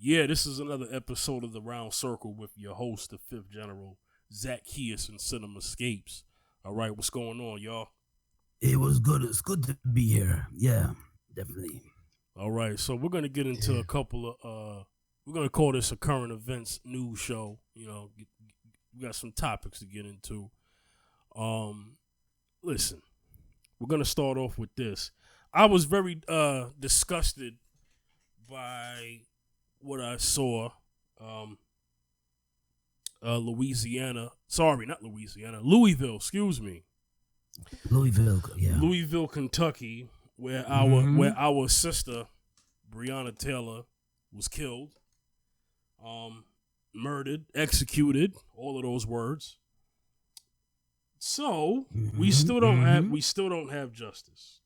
Yeah, this is another episode of the Round Circle with your host, the Fifth General, Zacchaeus and Cinemascapes. All right, what's going on, y'all? It was good. It's good to be here. Yeah, definitely. All right, so we're gonna get into a couple of we're gonna call this a current events news show. We got some topics to get into. Listen, we're gonna start off with this. I was very disgusted by what I saw. Louisiana. Sorry, not Louisiana. Louisville. Excuse me. Louisville, yeah. Louisville, Kentucky, where our sister Breonna Taylor was killed, murdered, executed, all of those words. So we still don't have justice.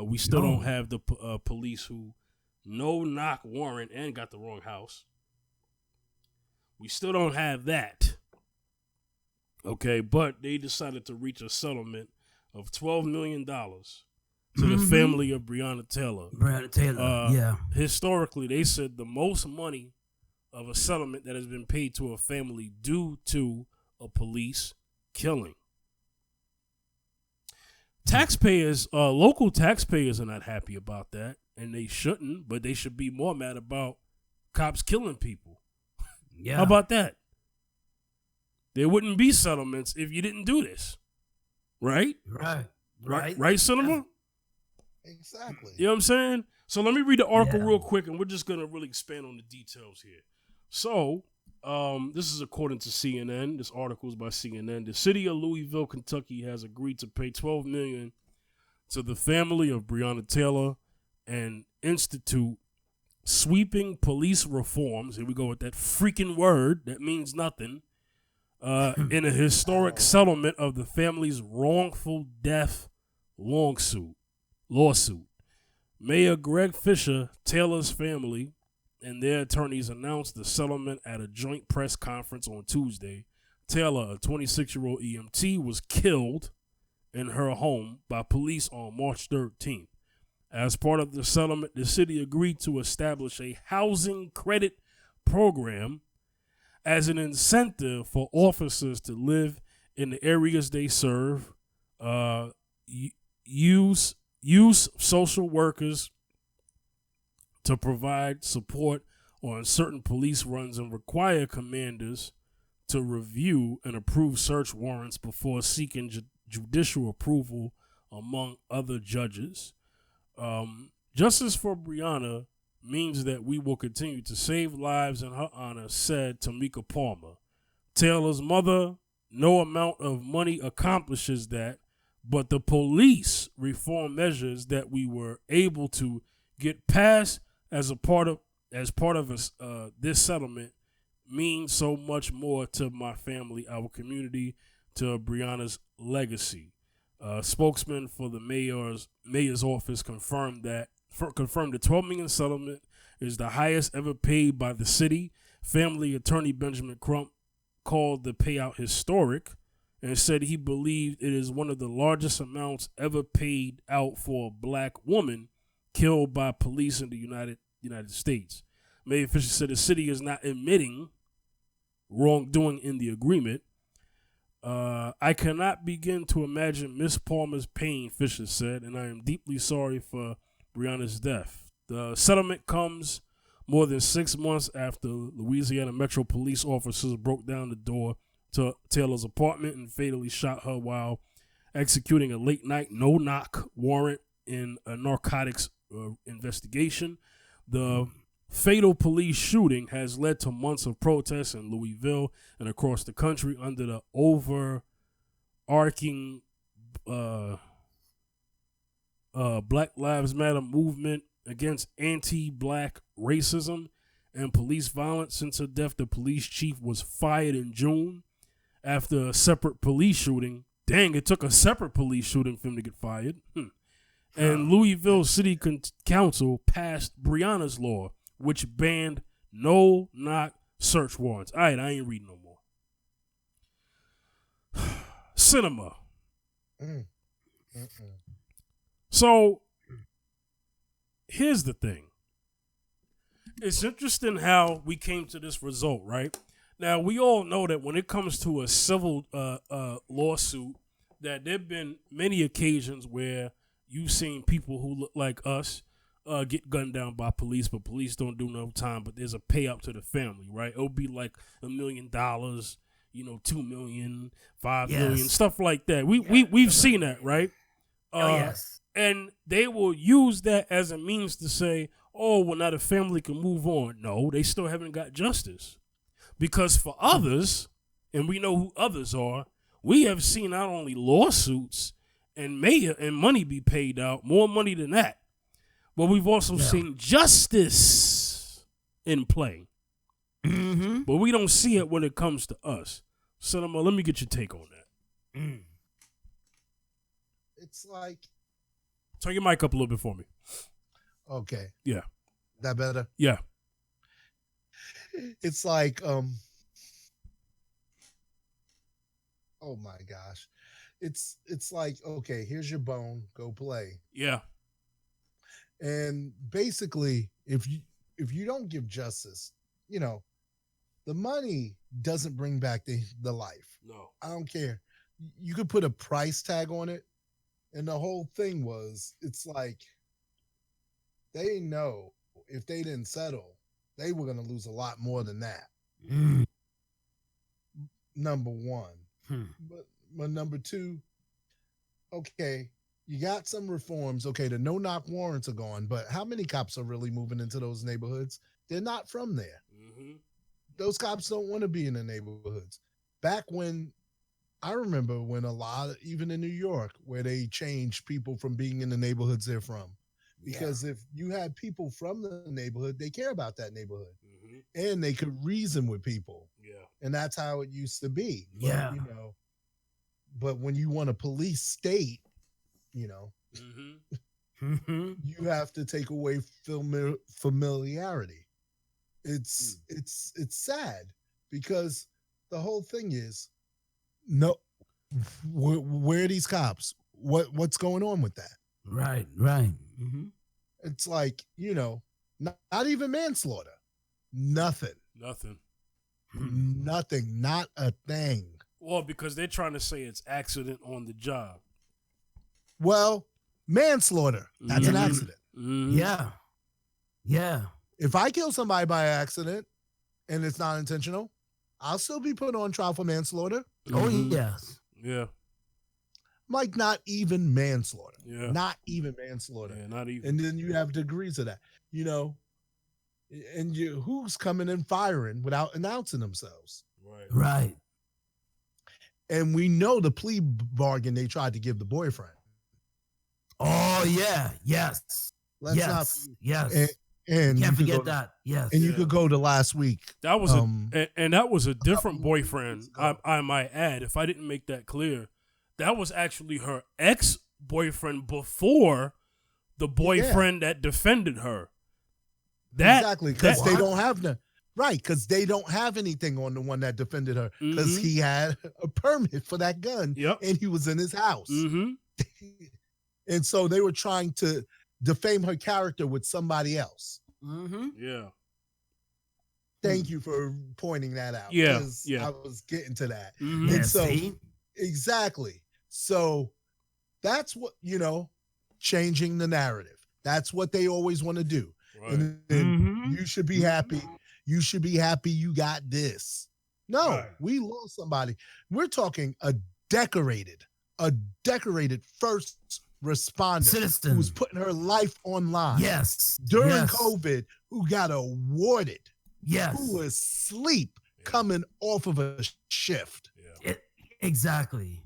We still don't have the police who no-knock warrant and got the wrong house. We still don't have that. Okay, but they decided to reach a settlement of $12 million to the family of Breonna Taylor. Breonna Taylor, yeah. Historically, they said the most money of a settlement that has been paid to a family due to a police killing. Taxpayers, local taxpayers are not happy about that, and they shouldn't, but they should be more mad about cops killing people. Yeah. How about that? There wouldn't be settlements if you didn't do this. Right? Right, Cinema? Exactly. You know what I'm saying? So let me read the article real quick, and we're just going to really expand on the details here. So, this is according to CNN. This article is by CNN. The city of Louisville, Kentucky has agreed to pay $12 million to the family of Breonna Taylor and institute sweeping police reforms. Here we go with that freaking word that means nothing. In a historic settlement of the family's wrongful death lawsuit. Mayor Greg Fisher, Taylor's family, and their attorneys announced the settlement at a joint press conference on Tuesday. Taylor, a 26-year-old EMT, was killed in her home by police on March 13th. As part of the settlement, the city agreed to establish a housing credit program as an incentive for officers to live in the areas they serve, use social workers to provide support on certain police runs, and require commanders to review and approve search warrants before seeking judicial approval, among other judges. Justice for Breonna means that we will continue to save lives in her honor, said Tamika Palmer. Taylor's mother, no amount of money accomplishes that, but the police reform measures that we were able to get passed as part of this settlement means so much more to my family, our community, to Breonna's legacy. Spokesman for the mayor's office confirmed the $12 million settlement is the highest ever paid by the city. Family attorney Benjamin Crump called the payout historic and said he believed it is one of the largest amounts ever paid out for a black woman killed by police in the United States. Mayor Fisher said the city is not admitting wrongdoing in the agreement. I cannot begin to imagine Miss Palmer's pain, Fisher said, and I am deeply sorry for Breonna's death. The settlement comes more than 6 months after Louisiana Metro Police officers broke down the door to Taylor's apartment and fatally shot her while executing a late-night no-knock warrant in a narcotics investigation. The fatal police shooting has led to months of protests in Louisville and across the country under the overarching Black Lives Matter movement against anti-black racism and police violence. Since her death, the police chief was fired in June after a separate police shooting. Dang, it took a separate police shooting for him to get fired. And Louisville City Council passed Breonna's law, which banned no-knock search warrants. All right, I ain't reading no more. Cinema. So, here's the thing. It's interesting how we came to this result, right? Now, we all know that when it comes to a civil lawsuit, that there have been many occasions where you've seen people who look like us get gunned down by police, but police don't do no time, but there's a payout to the family, right? It'll be like $1 million, $2 million, $5 million, stuff like that. We've seen that, right? Yes. And they will use that as a means to say, oh, well, now the family can move on. No, they still haven't got justice. Because for others, and we know who others are, we have seen not only lawsuits and money be paid out, more money than that, but we've also seen justice in play. Mm-hmm. But we don't see it when it comes to us. Cinema, let me get your take on that. It's like, Turn your mic up a little bit for me. okay. Yeah. That better? Yeah. It's like, oh my gosh. It's like, okay, here's your bone, go play. Yeah. And basically, if you don't give justice, the money doesn't bring back the life. No. I don't care. You could put a price tag on it. And the whole thing was, it's like, they know if they didn't settle, they were going to lose a lot more than that. Number one. But number two, okay, you got some reforms. Okay, the no-knock warrants are gone, but how many cops are really moving into those neighborhoods? They're not from there. Mm-hmm. Those cops don't want to be in the neighborhoods. Back when, I remember when a lot, even in New York, where they changed people from being in the neighborhoods they're from. Because if you had people from the neighborhood, they care about that neighborhood. Mm-hmm. And they could reason with people. Yeah. And that's how it used to be. But, but when you want a police state, mm-hmm. you have to take away familiarity. It's sad because the whole thing is, no, where are these cops? What's going on with that? Right. Mm-hmm. It's like, not even manslaughter. Nothing. Not a thing. Well, because they're trying to say it's accident on the job. Well, manslaughter, that's an accident. Mm-hmm. Yeah. If I kill somebody by accident and it's not intentional, I'll still be put on trial for manslaughter. Oh, yes. Yeah. Like, not even manslaughter. Yeah. Not even manslaughter. Yeah, not even. And then you have degrees of that, and who's coming and firing without announcing themselves. Right. And we know the plea bargain they tried to give the boyfriend. Oh, yeah. Yes. Let's not. Yes. And can't forget that. Yes. And you could go to last week. That was that was a different boyfriend. I might add, if I didn't make that clear, that was actually her ex-boyfriend before the boyfriend that defended her. Exactly, because they don't have because they don't have anything on the one that defended her, because he had a permit for that gun, and he was in his house. Mm-hmm. And so they were trying to defame her character with somebody else. Mm-hmm. Yeah. Thank you for pointing that out. Yeah. I was getting to that. Mm-hmm. And so, exactly. So that's what, changing the narrative. That's what they always want to do. Right. And you should be happy. You should be happy you got this. No, we lost somebody. We're talking a decorated first responder citizen who was putting her life on line. Yes. During COVID, who got awarded. Yes. Who was asleep coming off of a shift. Yeah. Exactly.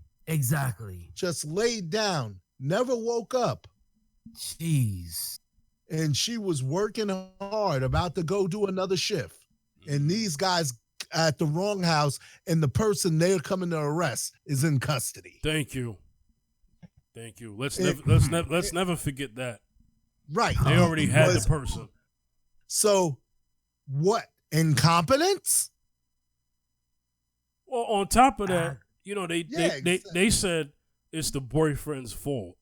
Just laid down, never woke up. Jeez. And she was working hard, about to go do another shift. And these guys at the wrong house, and the person they're coming to arrest is in custody. Thank you. Let's never forget that. Right. They already had the person. So what? Incompetence? Well, on top of that, they said it's the boyfriend's fault.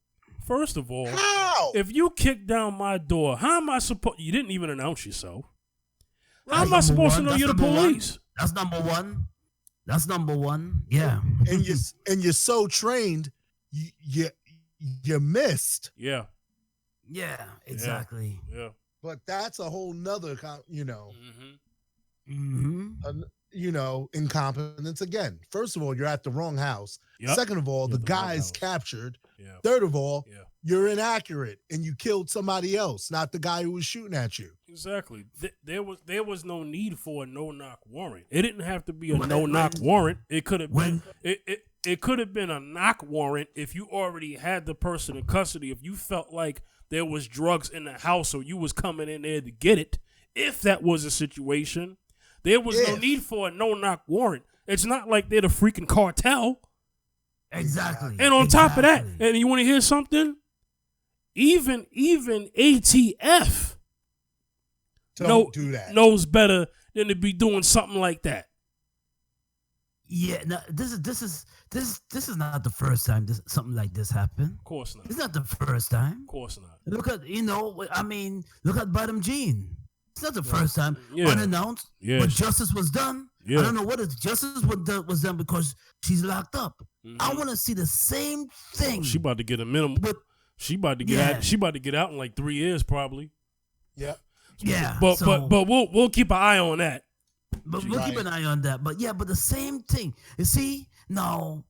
First of all, how? If you kick down my door, how am I supposed? You didn't even announce yourself. How am I supposed to know you're the police? That's number one. That's number one. Yeah. And you're so trained, you missed. Yeah. Yeah, exactly. Yeah. But that's a whole nother, incompetence again. First of all, you're at the wrong house. Yep. Second of all, the guy's captured. Yeah. Third of all, you're inaccurate and you killed somebody else, not the guy who was shooting at you. Exactly. There was no need for a no-knock warrant. It didn't have to be a no-knock warrant. It could have been it could have been a knock warrant if you already had the person in custody. If you felt like there was drugs in the house or you was coming in there to get it, if that was a situation, there was no need for a no-knock warrant. It's not like they're the freaking cartel. Exactly. And on top of that, and you want to hear something? Even ATF don't do that. Knows better than to be doing something like that. Yeah, no, this is not the first time something like this happened. Of course not. It's not the first time. Of course not. Look at look at Bottom Jean. It's not the first time unannounced, but justice was done. Yeah. I don't know what justice was done because she's locked up. Mm-hmm. I want to see the same thing. Oh, she about to get a minimum. But she about to get out. She about to get out in like 3 years probably. Yeah. Yeah. But we'll keep an eye on that. But we'll keep an eye on that. But but the same thing. You see, now,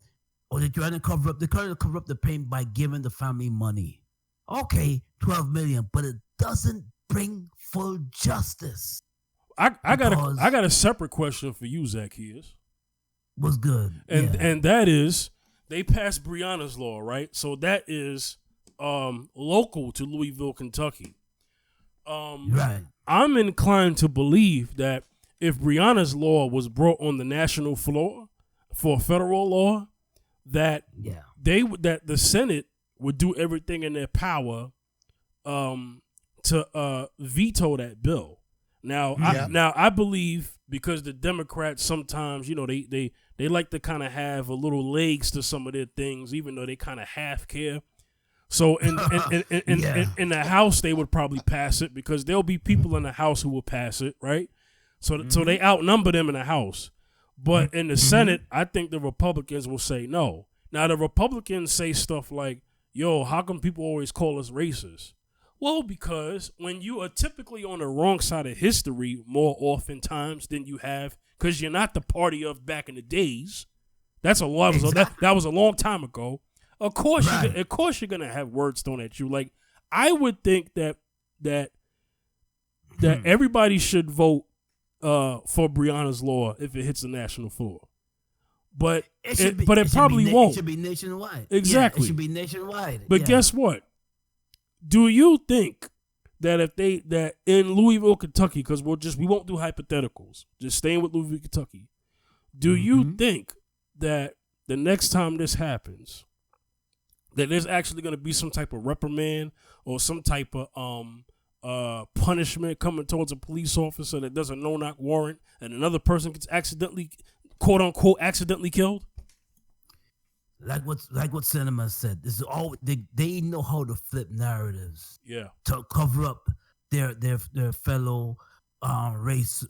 they're trying to cover up the pain by giving the family money. Okay, $12 million, but it doesn't bring full justice. I got a separate question for you, Zacchaeus. What's good? And that is, they passed Breonna's law, right? So that is local to Louisville, Kentucky. Right. I'm inclined to believe that if Breonna's law was brought on the national floor for federal law, that that the Senate would do everything in their power to veto that bill. Now, I believe because the Democrats sometimes, they like to kind of have a little legs to some of their things, even though they kind of half care. So in the House, they would probably pass it because there'll be people in the House who will pass it, right? So they outnumber them in the House. But in the Senate, I think the Republicans will say no. Now, the Republicans say stuff like, yo, how come people always call us racist? Well, because when you are typically on the wrong side of history more oftentimes than you have, because you're not the party of back in the days. That was a long time ago. Of course, you're gonna have words thrown at you. Like, I would think that everybody should vote for Breonna's law if it hits the national floor. But it probably won't. It should be nationwide. Exactly. Yeah, it should be nationwide. But guess what? Do you think that that in Louisville, Kentucky, because we won't do hypotheticals, just staying with Louisville, Kentucky, do you think that the next time this happens, that there's actually going to be some type of reprimand or some type of punishment coming towards a police officer that does a no-knock warrant and another person gets accidentally, quote unquote, accidentally killed? Like what Cinema said, this is all they know how to flip narratives. Yeah. To cover up their fellow race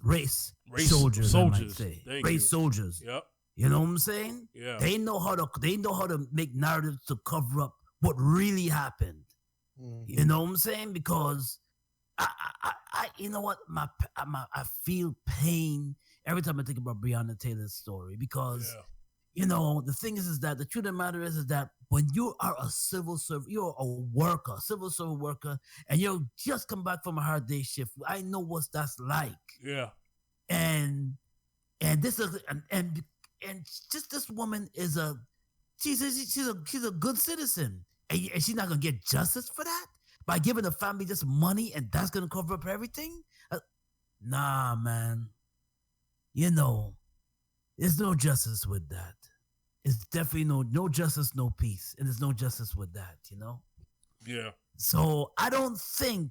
soldiers. I might say. Race soldiers. Yep. You know what I'm saying? Yeah. They know how to make narratives to cover up what really happened. Mm-hmm. You know what I'm saying? Because I you know what, I feel pain every time I think about Breonna Taylor's story because. Yeah. You know, the thing is that the truth of the matter is that when you are a civil servant, you're a civil servant worker, and you just come back from a hard day shift. I know what that's like. Yeah. And this is and just this woman is she's a good citizen, and she's not gonna get justice for that by giving the family just money, and that's gonna cover up everything. Nah, man. You know. There's no justice with that. It's definitely no justice, no peace. And there's no justice with that, you know? Yeah. So I don't think,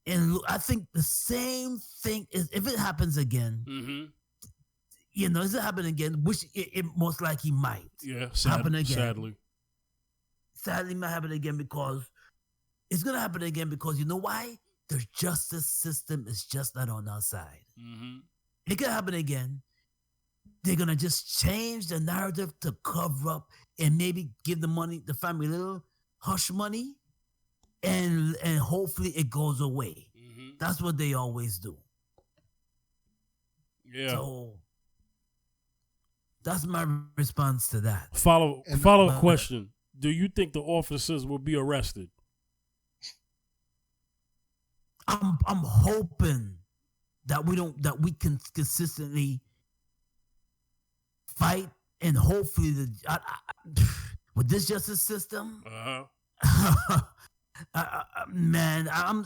I think the same thing is, if it happens again, if it happen again, which it most likely might happen again. Sadly might happen again because it's going to happen again because you know why? the justice system is just not on our side. Mm-hmm. It could happen again. They're gonna just change the narrative to cover up and maybe give the family a little hush money, and hopefully it goes away. Mm-hmm. That's what they always do. Yeah. So that's my response to that. Follow question. Do you think the officers will be arrested? I'm hoping that we can consistently fight, and hopefully with this justice system, man, I'm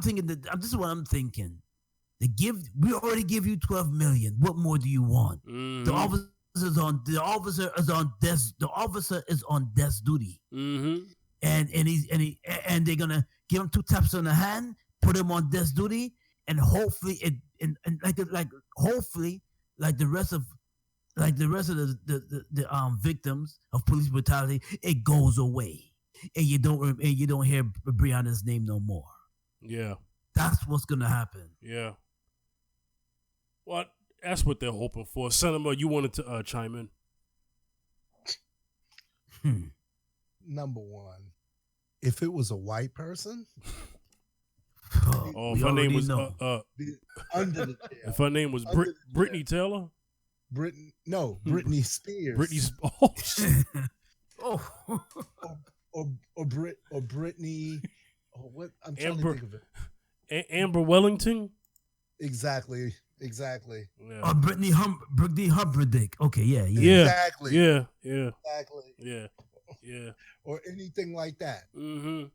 thinking that this is what I'm thinking. We already give you 12 million. What more do you want? Mm-hmm. The officer is on desk duty, mm-hmm. and they're gonna give him 2 taps on the hand, put him on desk duty, and hopefully hopefully like the rest of the victims of police brutality, it goes away, and you don't hear Breonna's name no more. Yeah, that's what's gonna happen. Yeah, well, that's what they're hoping for. Senator, you wanted to chime in? Number one, if it was a white person, if her name was under the jail. If her name was Brittany Taylor. Britney Spears. Or Brittany. Oh, what I'm trying to think of it. Amber Wellington. Exactly. Yeah. Brittany Humperdinck. Okay, yeah. Exactly. Yeah. Exactly. Yeah. Or anything like that. Mm-hmm.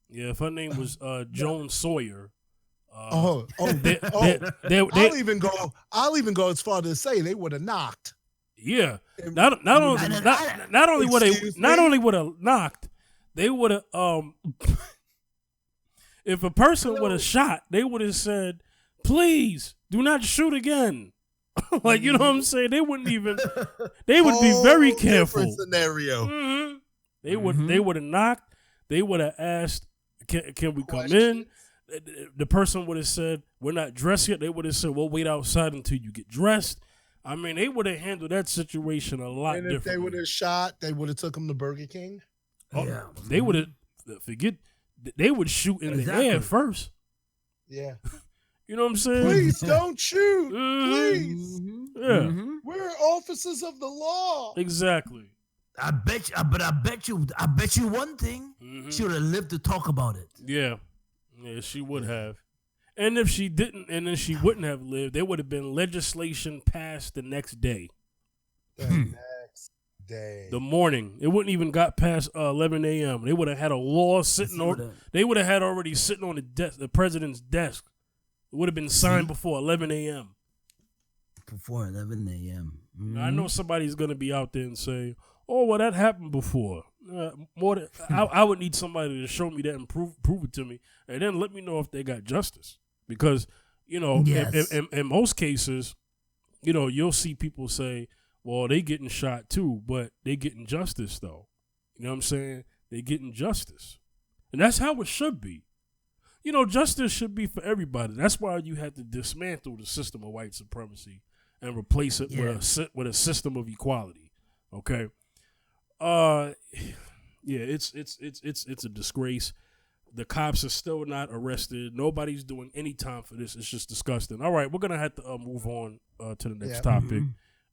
Yeah, if her name was Joan Sawyer. I'll even go as far to say they would have knocked. Yeah, not only would have knocked, they would have if a person would have shot, they would have said, "Please do not shoot again." Like, you know what I'm saying? They wouldn't even. They would be very careful. Scenario. Mm-hmm. They would have knocked. They would have asked, "Can we come in?" The person would have said, "We're not dressed yet." They would have said, "We'll wait outside until you get dressed." I mean, they would have handled that situation a lot differently. And if they would have shot, they would have took him to Burger King. Oh, yeah, they would have. They would shoot in the air first. Yeah, you know what I'm saying? Please don't shoot. Mm-hmm. Please. Yeah, mm-hmm. We're officers of the law. Exactly. I bet you one thing. Mm-hmm. She would have lived to talk about it. Yeah, she would have. And if she didn't, and then she wouldn't have lived, there would have been legislation passed the next day. Next day. The morning. It wouldn't even got past 11 a.m. They would have had a law sitting on. They would have had already sitting on the president's desk. It would have been signed before 11 a.m. Before 11 a.m. Mm-hmm. I know somebody's gonna be out there and say, "Oh, well, that happened before." I would need somebody to show me that and prove it to me, and then let me know if they got justice. Because, yes. in most cases, you'll see people say, well, they getting shot too, but they getting justice though. You know what I'm saying? They getting justice. And that's how it should be. Justice should be for everybody. That's why you had to dismantle the system of white supremacy and replace it with a system of equality. Okay? It's a disgrace. The cops are still not arrested. Nobody's doing any time for this. It's just disgusting. All right, we're gonna have to move on to the next topic,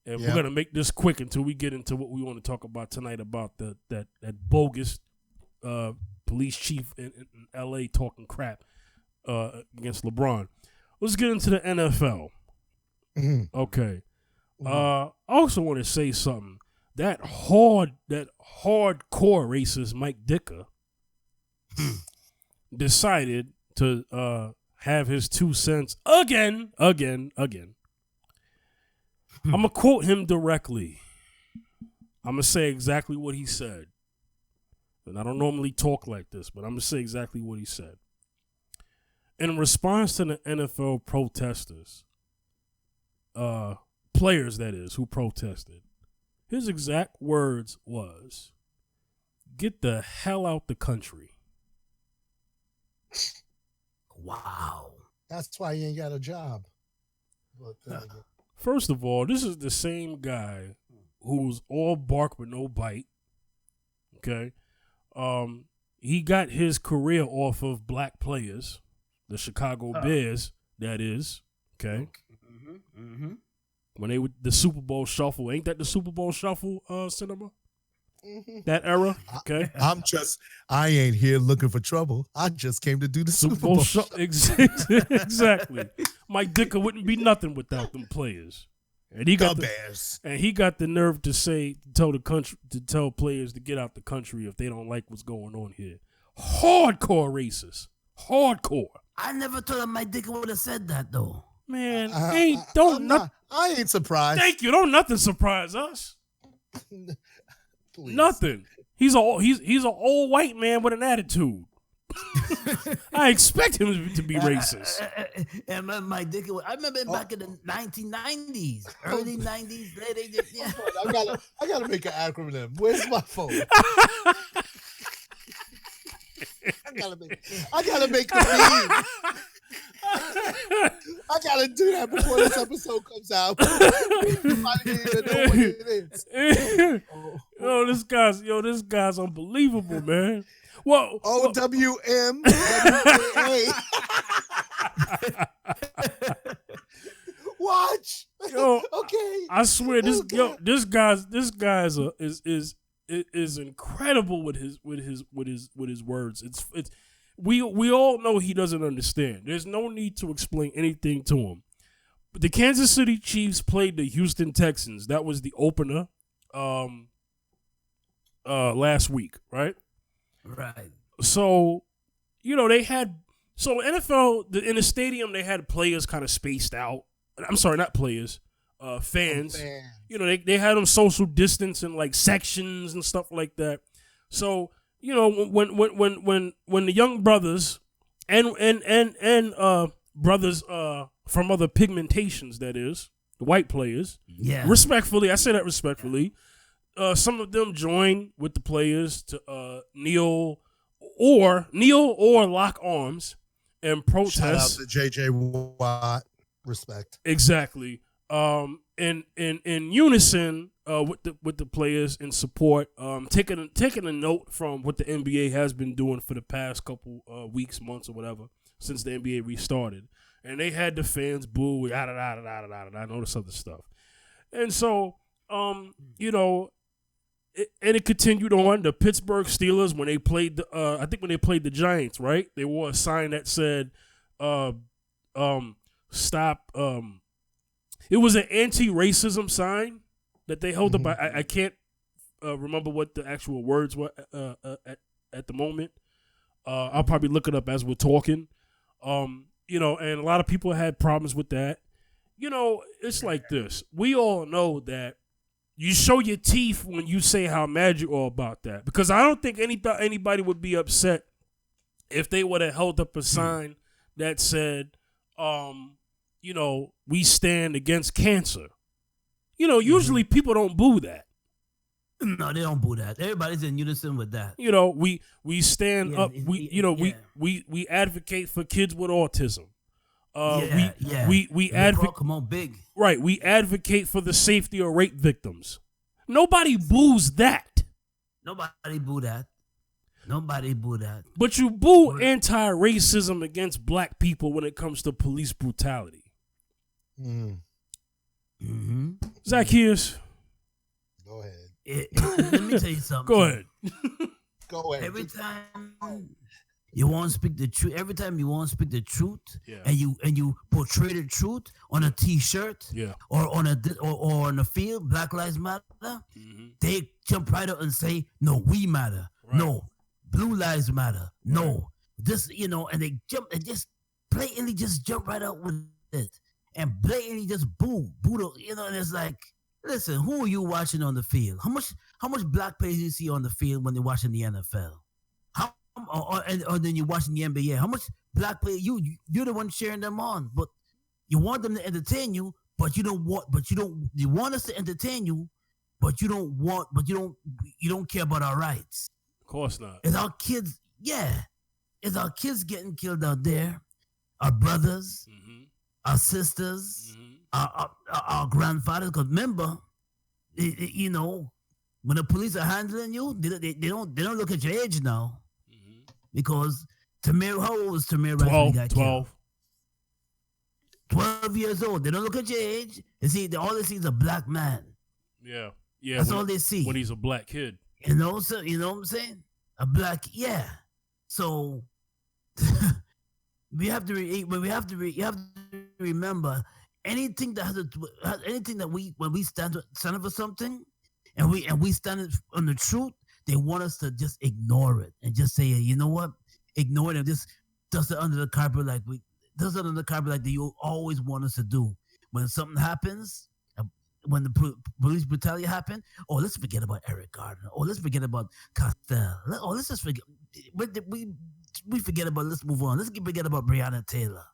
and we're gonna make this quick until we get into what we want to talk about tonight about that bogus police chief in L.A. talking crap against LeBron. Let's get into the NFL. Mm-hmm. Okay. I also want to say something. That hardcore racist Mike Dicker decided to have his 2 cents again. I'm going to quote him directly. I'm going to say exactly what he said. And I don't normally talk like this, but I'm going to say exactly what he said. In response to the NFL protesters, players that is, who protested, his exact words was, "Get the hell out the country." Wow. That's why he ain't got a job. But First of all, this is the same guy who's all bark but no bite. Okay. He got his career off of black players, the Chicago Bears, that is. Okay. Mm-hmm. When they were the Super Bowl shuffle, ain't that the Super Bowl shuffle, Cinema? Mm-hmm. That era? Okay. I ain't here looking for trouble. I just came to do the Super Bowl shuffle. Exactly. Mike Dicker wouldn't be nothing without them players. And he got the Bears. And he got the nerve to tell players to get out the country if they don't like what's going on here. Hardcore racist. Hardcore. I never thought Mike Dicker would have said that though. Man, I ain't surprised. Thank you. Don't nothing surprise us. Please. Nothing. He's an old white man with an attitude. I expect him to be racist. And Mike Dicker, I remember back in the 1990s, early 90s, late 80s. Yeah. I gotta make an acronym. Where's my phone? I gotta make a meme. I gotta do that before this episode comes out. Everybody even know what it is. This guy's unbelievable, man. Well, OWMWA. Watch. Yo, okay. I swear this guy is incredible with his words. It's we all know he doesn't understand. There's no need to explain anything to him. But the Kansas City Chiefs played the Houston Texans. That was the opener last week, right? Right. So, they had NFL in the stadium they had players kind of spaced out. I'm sorry, not players, fans. They had them social distance in like sections and stuff like that. So, when the young brothers and brothers from other pigmentations, that is, the white players, respectfully, I say that respectfully, some of them joined with the players to kneel or lock arms and protest. Shout out to J.J. Watt. Respect. Exactly. In unison with the players in support, taking a note from what the NBA has been doing for the past couple weeks, months, or whatever, since the NBA restarted, and they had the fans boo, and all this other stuff, and so it continued on. The Pittsburgh Steelers, when they played I think when they played the Giants, right? They wore a sign that said, "Stop." It was an anti-racism sign that they held up. I can't remember what the actual words were at the moment. I'll probably look it up as we're talking. And a lot of people had problems with that. It's like this. We all know that you show your teeth when you say how mad you are about that. Because I don't think anybody would be upset if they would have held up a sign that said, we stand against cancer. Usually people don't boo that. No, they don't boo that. Everybody's in unison with that. We stand up. We advocate for kids with autism. We advocate. Come on, big. Right. We advocate for the safety of rape victims. Nobody boos that. Nobody boo that. Nobody boo that. But you boo anti-racism against black people when it comes to police brutality. Mm-hmm. Zacchaeus. Go ahead. Let me tell you something. Go ahead. Go ahead. Every time you want to speak the truth, and you portray the truth on a T-shirt, or on on the field, Black Lives Matter, they jump right up and say, "No, we matter. Right. No, Blue Lives Matter. No, this, and they just blatantly just jump right up with it, and blatantly just boo, and it's like, listen, who are you watching on the field? How much black players you see on the field when they're watching the NFL? Or then you're watching the NBA. How much black players you're the one cheering them on, but you want them to entertain you, you want us to entertain you, you don't care about our rights. Of course not. It's our kids getting killed out there. our brothers, Mm-hmm. our sisters, Mm-hmm. our grandfathers. Because remember, you know, when the police are handling you, they don't look at your age now. Mm-hmm. Because Tamir, how old was Tamir Rice when he got 12. killed? 12 years old. They don't look at your age. They see all they see is a black man. Yeah. Yeah. That's all they see. When he's a black kid. You know, so you know what I'm saying? A black, yeah. So we have to remember anything that has anything that when we stand up for something, and we stand on the truth, they want us to just ignore it and just say, you know what, ignore it and just dust it under the carpet like you always want us to do. When something happens, when the police brutality happened, let's forget about Eric Gardner. Let's forget about Castell. Let's just forget. We forget about. Let's move on. Let's forget about Breonna Taylor,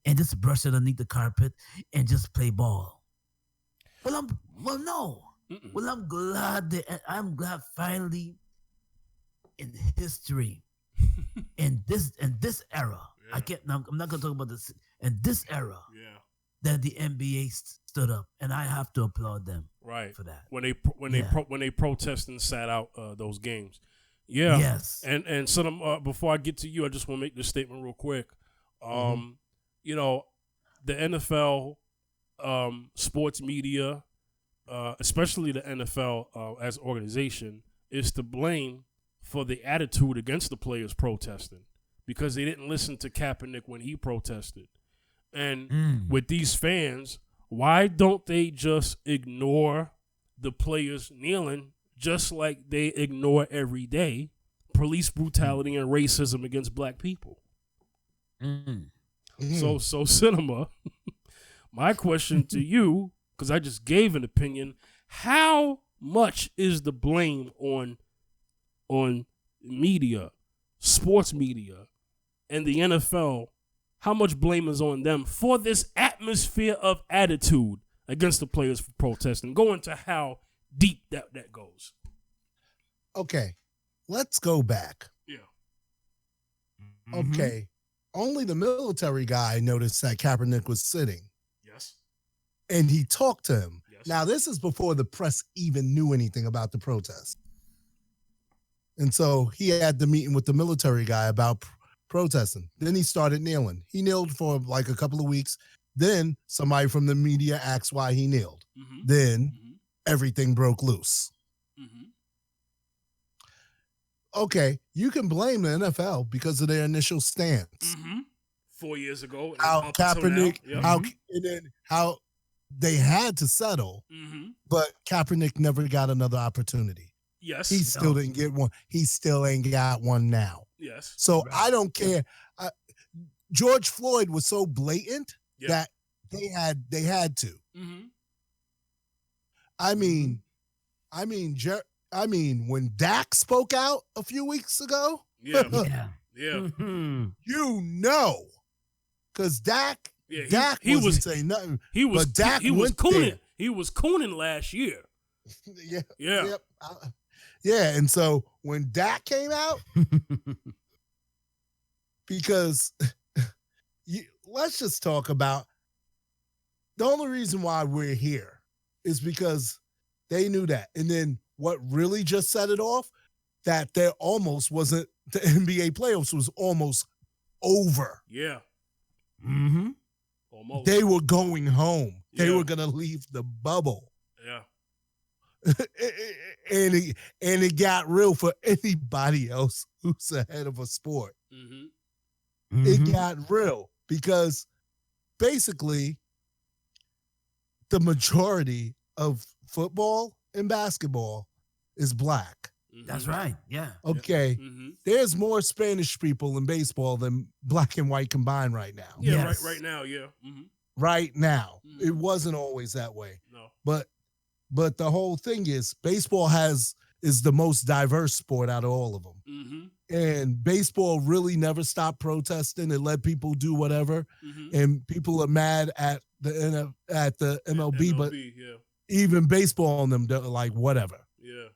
and just brush it underneath the carpet and just play ball. No. Mm-mm. Well, I'm glad finally in history, in this era. Yeah. I'm not gonna talk about this in this era. Yeah. That the NBA stood up, and I have to applaud them. Right. For that. When they protested and sat out those games. Yeah. Yes. And so before I get to you, I just want to make this statement real quick. You know, the NFL, sports media, especially the NFL as an organization, is to blame for the attitude against the players protesting because they didn't listen to Kaepernick when he protested. And with these fans, why don't they just ignore the players kneeling just like they ignore every day police brutality and racism against black people? So Cinema, my question to you, because I just gave an opinion, how much is the blame on media, sports media, and the NFL? How much blame is on them for this atmosphere of attitude against the players for protesting? Go into how deep that goes. Okay, let's go back. Yeah. Okay, only the military guy noticed that Kaepernick was sitting. Yes. And he talked to him. Yes. Now, this is before the press even knew anything about the protest. And so he had the meeting with the military guy about protesting. Then he started kneeling. He kneeled for like a couple of weeks. Then somebody from the media asked why he kneeled. Then everything broke loose. Okay, you can blame the NFL because of their initial stance. 4 years ago. How Kaepernick, how they had to settle, but Kaepernick never got another opportunity. Yes. He still didn't get one. He still ain't got one now. Yes. So I don't care. George Floyd was so blatant that they had to. I mean, when Dak spoke out a few weeks ago, you know, because Dak wasn't saying nothing. He was cooning. There. He was cooning last year. Yeah, and so when Dak came out, because let's just talk about the only reason why we're here is because they knew that. And then what really just set it off, that there almost wasn't, the NBA playoffs was almost over. Yeah. Almost. They were going home. They were going to leave the bubble. Yeah. and it got real for anybody else who's ahead of a sport. It got real because basically the majority of football and basketball is black. That's right. Yeah. Okay. There's more Spanish people in baseball than black and white combined right now. Yeah. Yes. Right now. Yeah. Right now. It wasn't always that way. No. But the whole thing is baseball is the most diverse sport out of all of them. And baseball really never stopped protesting and let people do whatever. And people are mad at the MLB, but even baseball on them, like whatever. Yeah.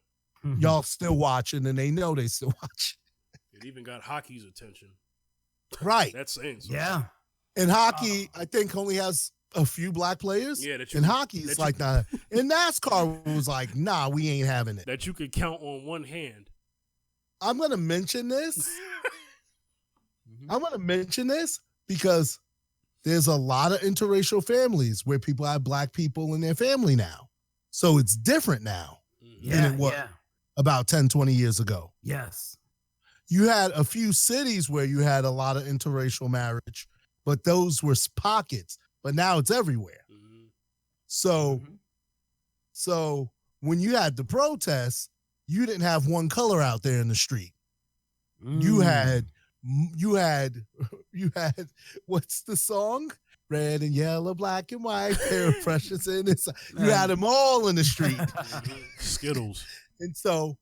Y'all still watching, and they know they still watch. It even got hockey's attention. Right. That's saying something. Yeah. And hockey, I think, only has a few black players. Yeah, and hockey is like that. And NASCAR was like, nah, we ain't having it. That you could count on one hand. I'm going to mention this. I'm going to mention this because there's a lot of interracial families where people have black people in their family now. So it's different now than it was about 10, 20 years ago. Yes. You had a few cities where you had a lot of interracial marriage, but those were pockets. But now it's everywhere. So when you had the protests, you didn't have one color out there in the street. You had what's the song? Red and yellow, black and white, pair of precious in this. You had them all in the street. Skittles. And so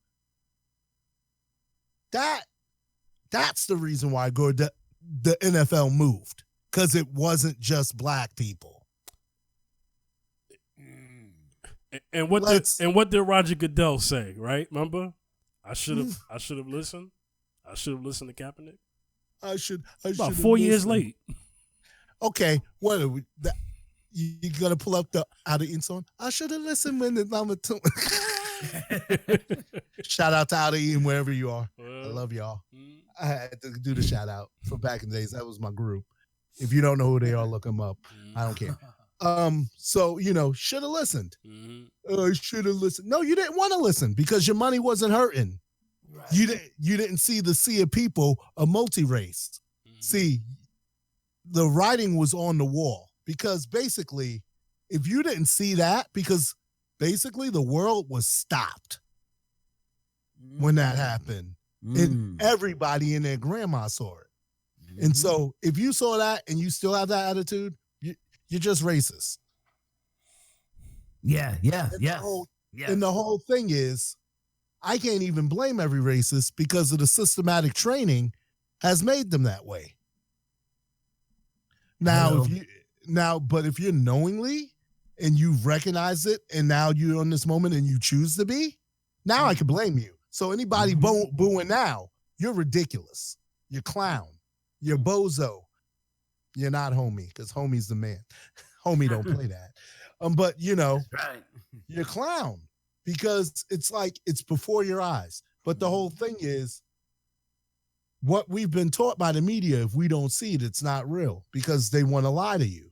that's the reason why the NFL moved, because it wasn't just black people. And what did Roger Goodell say? Right? Remember, I should have listened. I should have listened to Kaepernick. I should about 4 years late. Okay, what are we? You gonna pull up the Out of Ink song? I should have listened when the number 2. Shout out to Out of Ink wherever you are. I love y'all. I had to do the shout out from back in the days. That was my group. If you don't know who they are, look them up. I don't care. So should have listened. I should have listened. No, you didn't want to listen because your money wasn't hurting. Right. You didn't see the sea of people, a multi-race. See, the writing was on the wall, because basically, if you didn't see that, because basically the world was stopped when that happened. And everybody and their grandma saw it. And so if you saw that and you still have that attitude, you're just racist. Yeah. And the whole thing is, I can't even blame every racist because of the systematic training has made them that way. Now, if you're knowingly and you recognize it and now you're in this moment and you choose to be, now I can blame you. So anybody booing now, you're ridiculous. You're clown. You're bozo. You're not homie, because homie's the man. Homie don't play that. But right. You're clown, because it's like it's before your eyes. But the whole thing is, what we've been taught by the media, if we don't see it, it's not real, because they want to lie to you.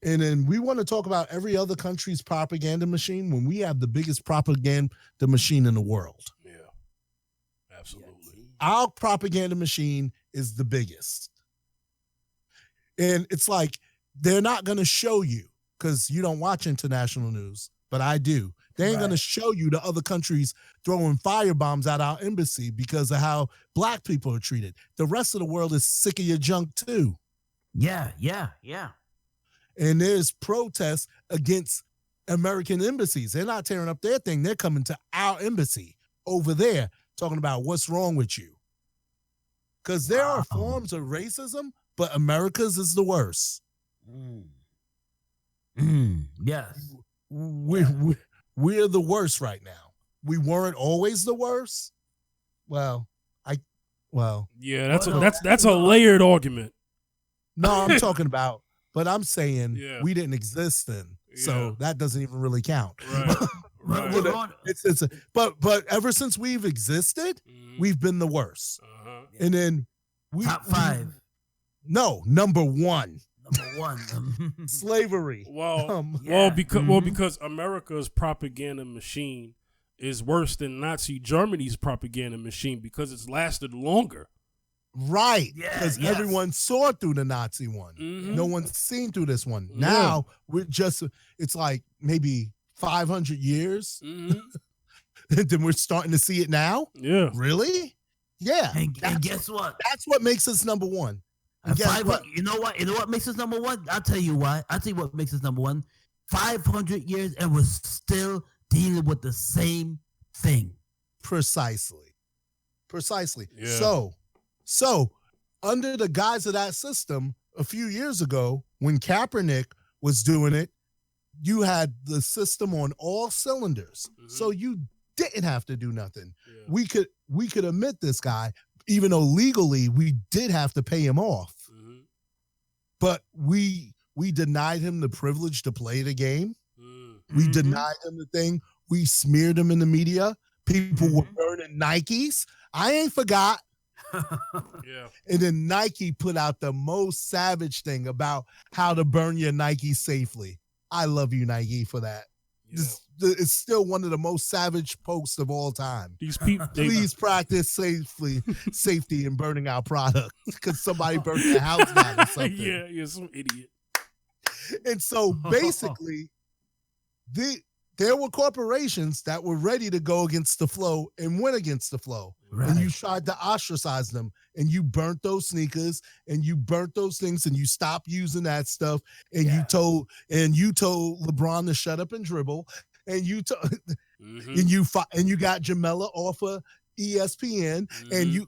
And then we want to talk about every other country's propaganda machine when we have the biggest propaganda machine in the world. Yeah, absolutely. Our propaganda machine is the biggest. And it's like, they're not going to show you, because you don't watch international news, but I do. They ain't going to show you the other countries throwing firebombs at our embassy because of how black people are treated. The rest of the world is sick of your junk too. Yeah. And there's protests against American embassies. They're not tearing up their thing. They're coming to our embassy over there talking about what's wrong with you. Because there are forms of racism, but America's is the worst. Yes. We're the worst right now. We weren't always the worst. Yeah, that's a layered argument. No, I'm talking about, but I'm saying we didn't exist then, so that doesn't even really count. Right. But ever since we've existed, we've been the worst. And then top 5. Number 1. Number 1. Slavery. Because America's propaganda machine is worse than Nazi Germany's propaganda machine because it's lasted longer. Right. Because everyone saw through the Nazi one. No one's seen through this one. Now it's like maybe 500 years. And then we're starting to see it now. Yeah. Really? Yeah. And guess what? That's what makes us number 1. You know what makes us number 1? I'll tell you why. I'll tell you what makes us number 1. 500 years and we're still dealing with the same thing. Precisely. Yeah. So under the guise of that system, a few years ago, when Kaepernick was doing it, you had the system on all cylinders. So you didn't have to do nothing. Yeah. We could omit this guy. even though legally we did have to pay him off, but we denied him the privilege to play the game. We denied him the thing. We smeared him in the media. People were burning Nikes. I ain't forgot. Yeah. And then Nike put out the most savage thing about how to burn your Nike safely. I love you, Nike, for that. Yeah. It's still one of the most savage posts of all time. These people, please practice safety in burning our product because somebody burnt their house down or something. Yeah, you're some idiot. And so basically, there were corporations that were ready to go against the flow and went against the flow. Right. And you tried to ostracize them, and you burnt those sneakers, and you burnt those things, and you stopped using that stuff. And you told LeBron to shut up and dribble, and you and you got Jamela off of ESPN, and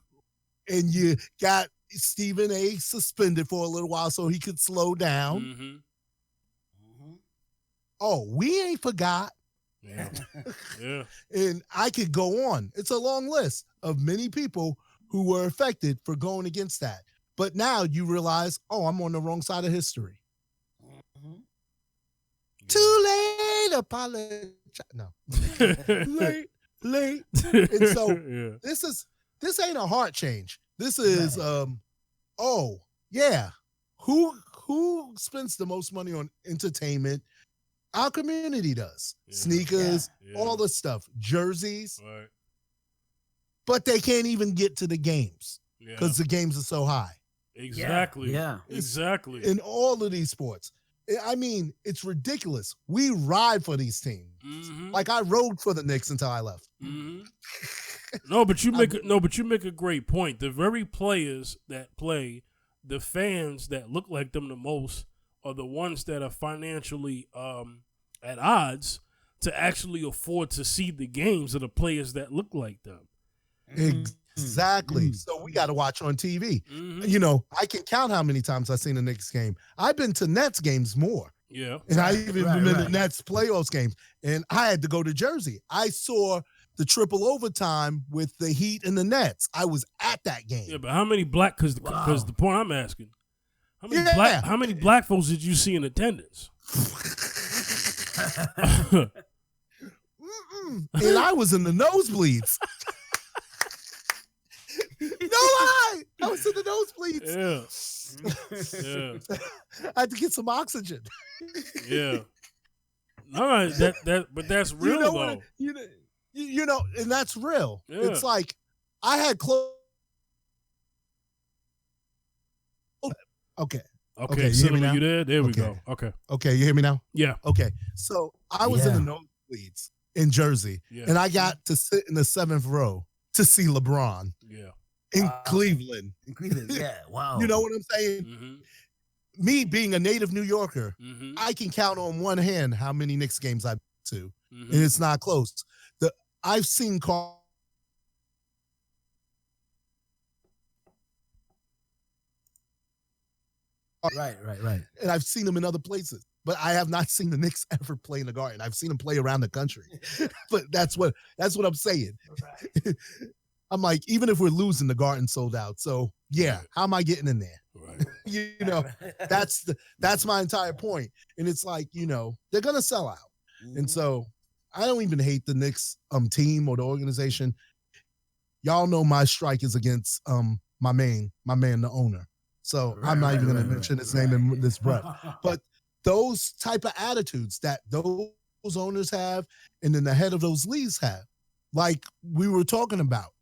you got Stephen A. suspended for a little while so he could slow down. Oh, we ain't forgot. Yeah. Yeah. And I could go on. It's a long list of many people who were affected for going against that. But now you realize, oh, I'm on the wrong side of history. Yeah. Too late, apologize. No. late. And so this ain't a heart change. This is who spends the most money on entertainment? Our community does. Sneakers, all the stuff, jerseys. Right. But they can't even get to the games because the games are so high. Exactly. Yeah. Exactly. In all of these sports. I mean, it's ridiculous. We ride for these teams. Like I rode for the Knicks until I left. No, but you make a great point. The very players that play, the fans that look like them the most, are the ones that are financially at odds to actually afford to see the games of the players that look like them. Exactly. So we got to watch on TV. You know, I can count how many times I've seen a Knicks game. I've been to Nets games more. Yeah. And I even been to Nets playoffs games. And I had to go to Jersey. I saw the triple overtime with the Heat and the Nets. I was at that game. Yeah, but how many black, because the point I'm asking, how many black folks did you see in attendance? And I was in the nosebleeds. No lie, I was in the nosebleeds. Yeah. I had to get some oxygen. Yeah. No, but that's real though. You know, and that's real. Yeah. It's like I had close. Okay. Okay, you hear me now? You there? There we go. Okay, you hear me now? Yeah. Okay, so I was in the nosebleeds in Jersey, and I got to sit in the 7th row to see LeBron. Yeah. In Cleveland. In Cleveland, yeah. Wow. You know what I'm saying? Me being a native New Yorker, I can count on one hand how many Knicks games I've been to, and it's not close. I've seen Right. And I've seen them in other places, but I have not seen the Knicks ever play in the Garden. I've seen them play around the country, but that's what I'm saying. Right. I'm like, even if we're losing, the Garden sold out. So yeah, how am I getting in there? Right. You know, that's my entire point. And it's like, you know, they're gonna sell out, and so I don't even hate the Knicks team or the organization. Y'all know my strike is against my man, the owner. So I'm not even going to mention his name in this breath. But those type of attitudes that those owners have and then the head of those leagues have, like we were talking about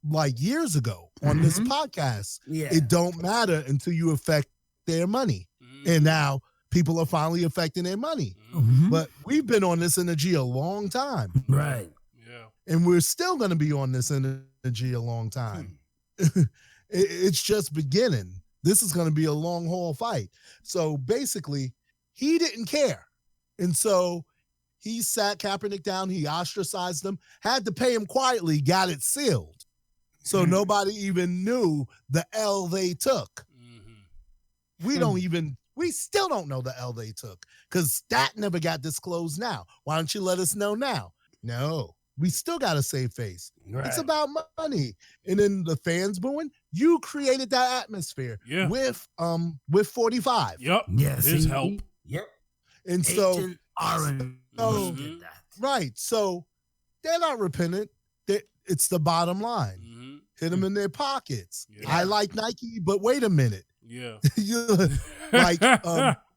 like years ago on this podcast, it don't matter until you affect their money. And now people are finally affecting their money. But we've been on this energy a long time. Right. Yeah. And we're still going to be on this energy a long time. It's just beginning. This is going to be a long haul fight. So basically, he didn't care. And so he sat Kaepernick down. He ostracized him, had to pay him quietly, got it sealed. So nobody even knew the L they took. We still don't know the L they took because that never got disclosed now. Why don't you let us know now? No, We still got to save face. Right. It's about money. And then the fans booing. You created that atmosphere with 45. Yep. Yes. His help. Yep. And so Agent Orange did that. Right. So they're not repentant. It's the bottom line. Mm-hmm. Hit them in their pockets. Yeah. I like Nike, but wait a minute. Yeah. Like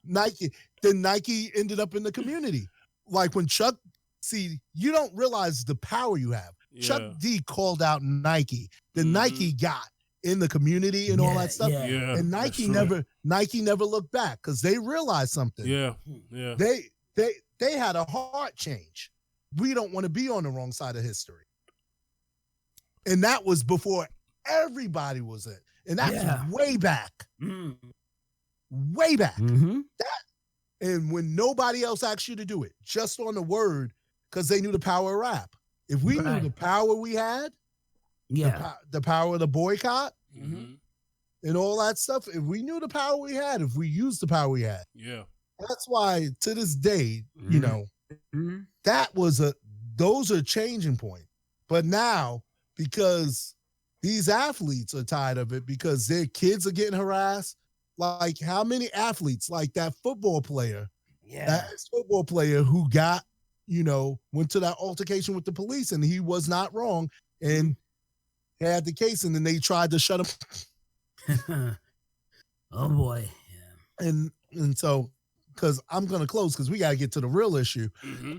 Nike. Then Nike ended up in the community. Like when Chuck, see, you don't realize the power you have. Yeah. Chuck D called out Nike. Then Nike got in the community and all that stuff. Yeah. And Nike never looked back because they realized something. Yeah. Yeah. They had a heart change. We don't want to be on the wrong side of history. And that was before everybody was in. And that's way back. Mm. Way back. Mm-hmm. And when nobody else asked you to do it, just on the word, because they knew the power of rap. If we knew the power we had, the power of the boycott, and all that stuff, if we knew the power we had, if we used the power we had, that's why to this day, you know, those are changing points. But now, because these athletes are tired of it, because their kids are getting harassed, like how many athletes, like that football player, who got, you know, went to that altercation with the police and he was not wrong and had the case and then they tried to shut him. Oh boy. Yeah. And so, because I'm going to close because we got to get to the real issue. Mm-hmm.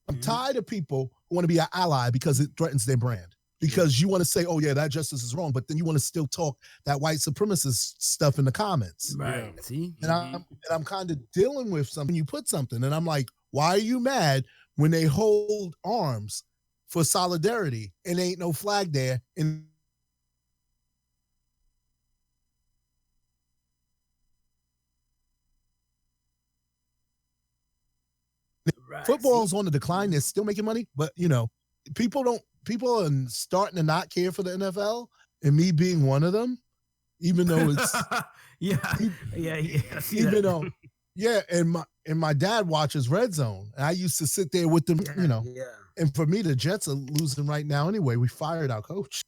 I'm tired of people who want to be an ally because it threatens their brand. Because you want to say, oh, yeah, that justice is wrong. But then you want to still talk that white supremacist stuff in the comments. Right. See? And I'm kind of dealing with something. You put something and I'm like, why are you mad when they hold arms for solidarity and ain't no flag there? And football's on the decline. They're still making money, but you know, people are starting to not care for the NFL, and me being one of them, even though it's and my dad watches Red Zone, and I used to sit there with them, you know, and for me the Jets are losing right now anyway. We fired our coach.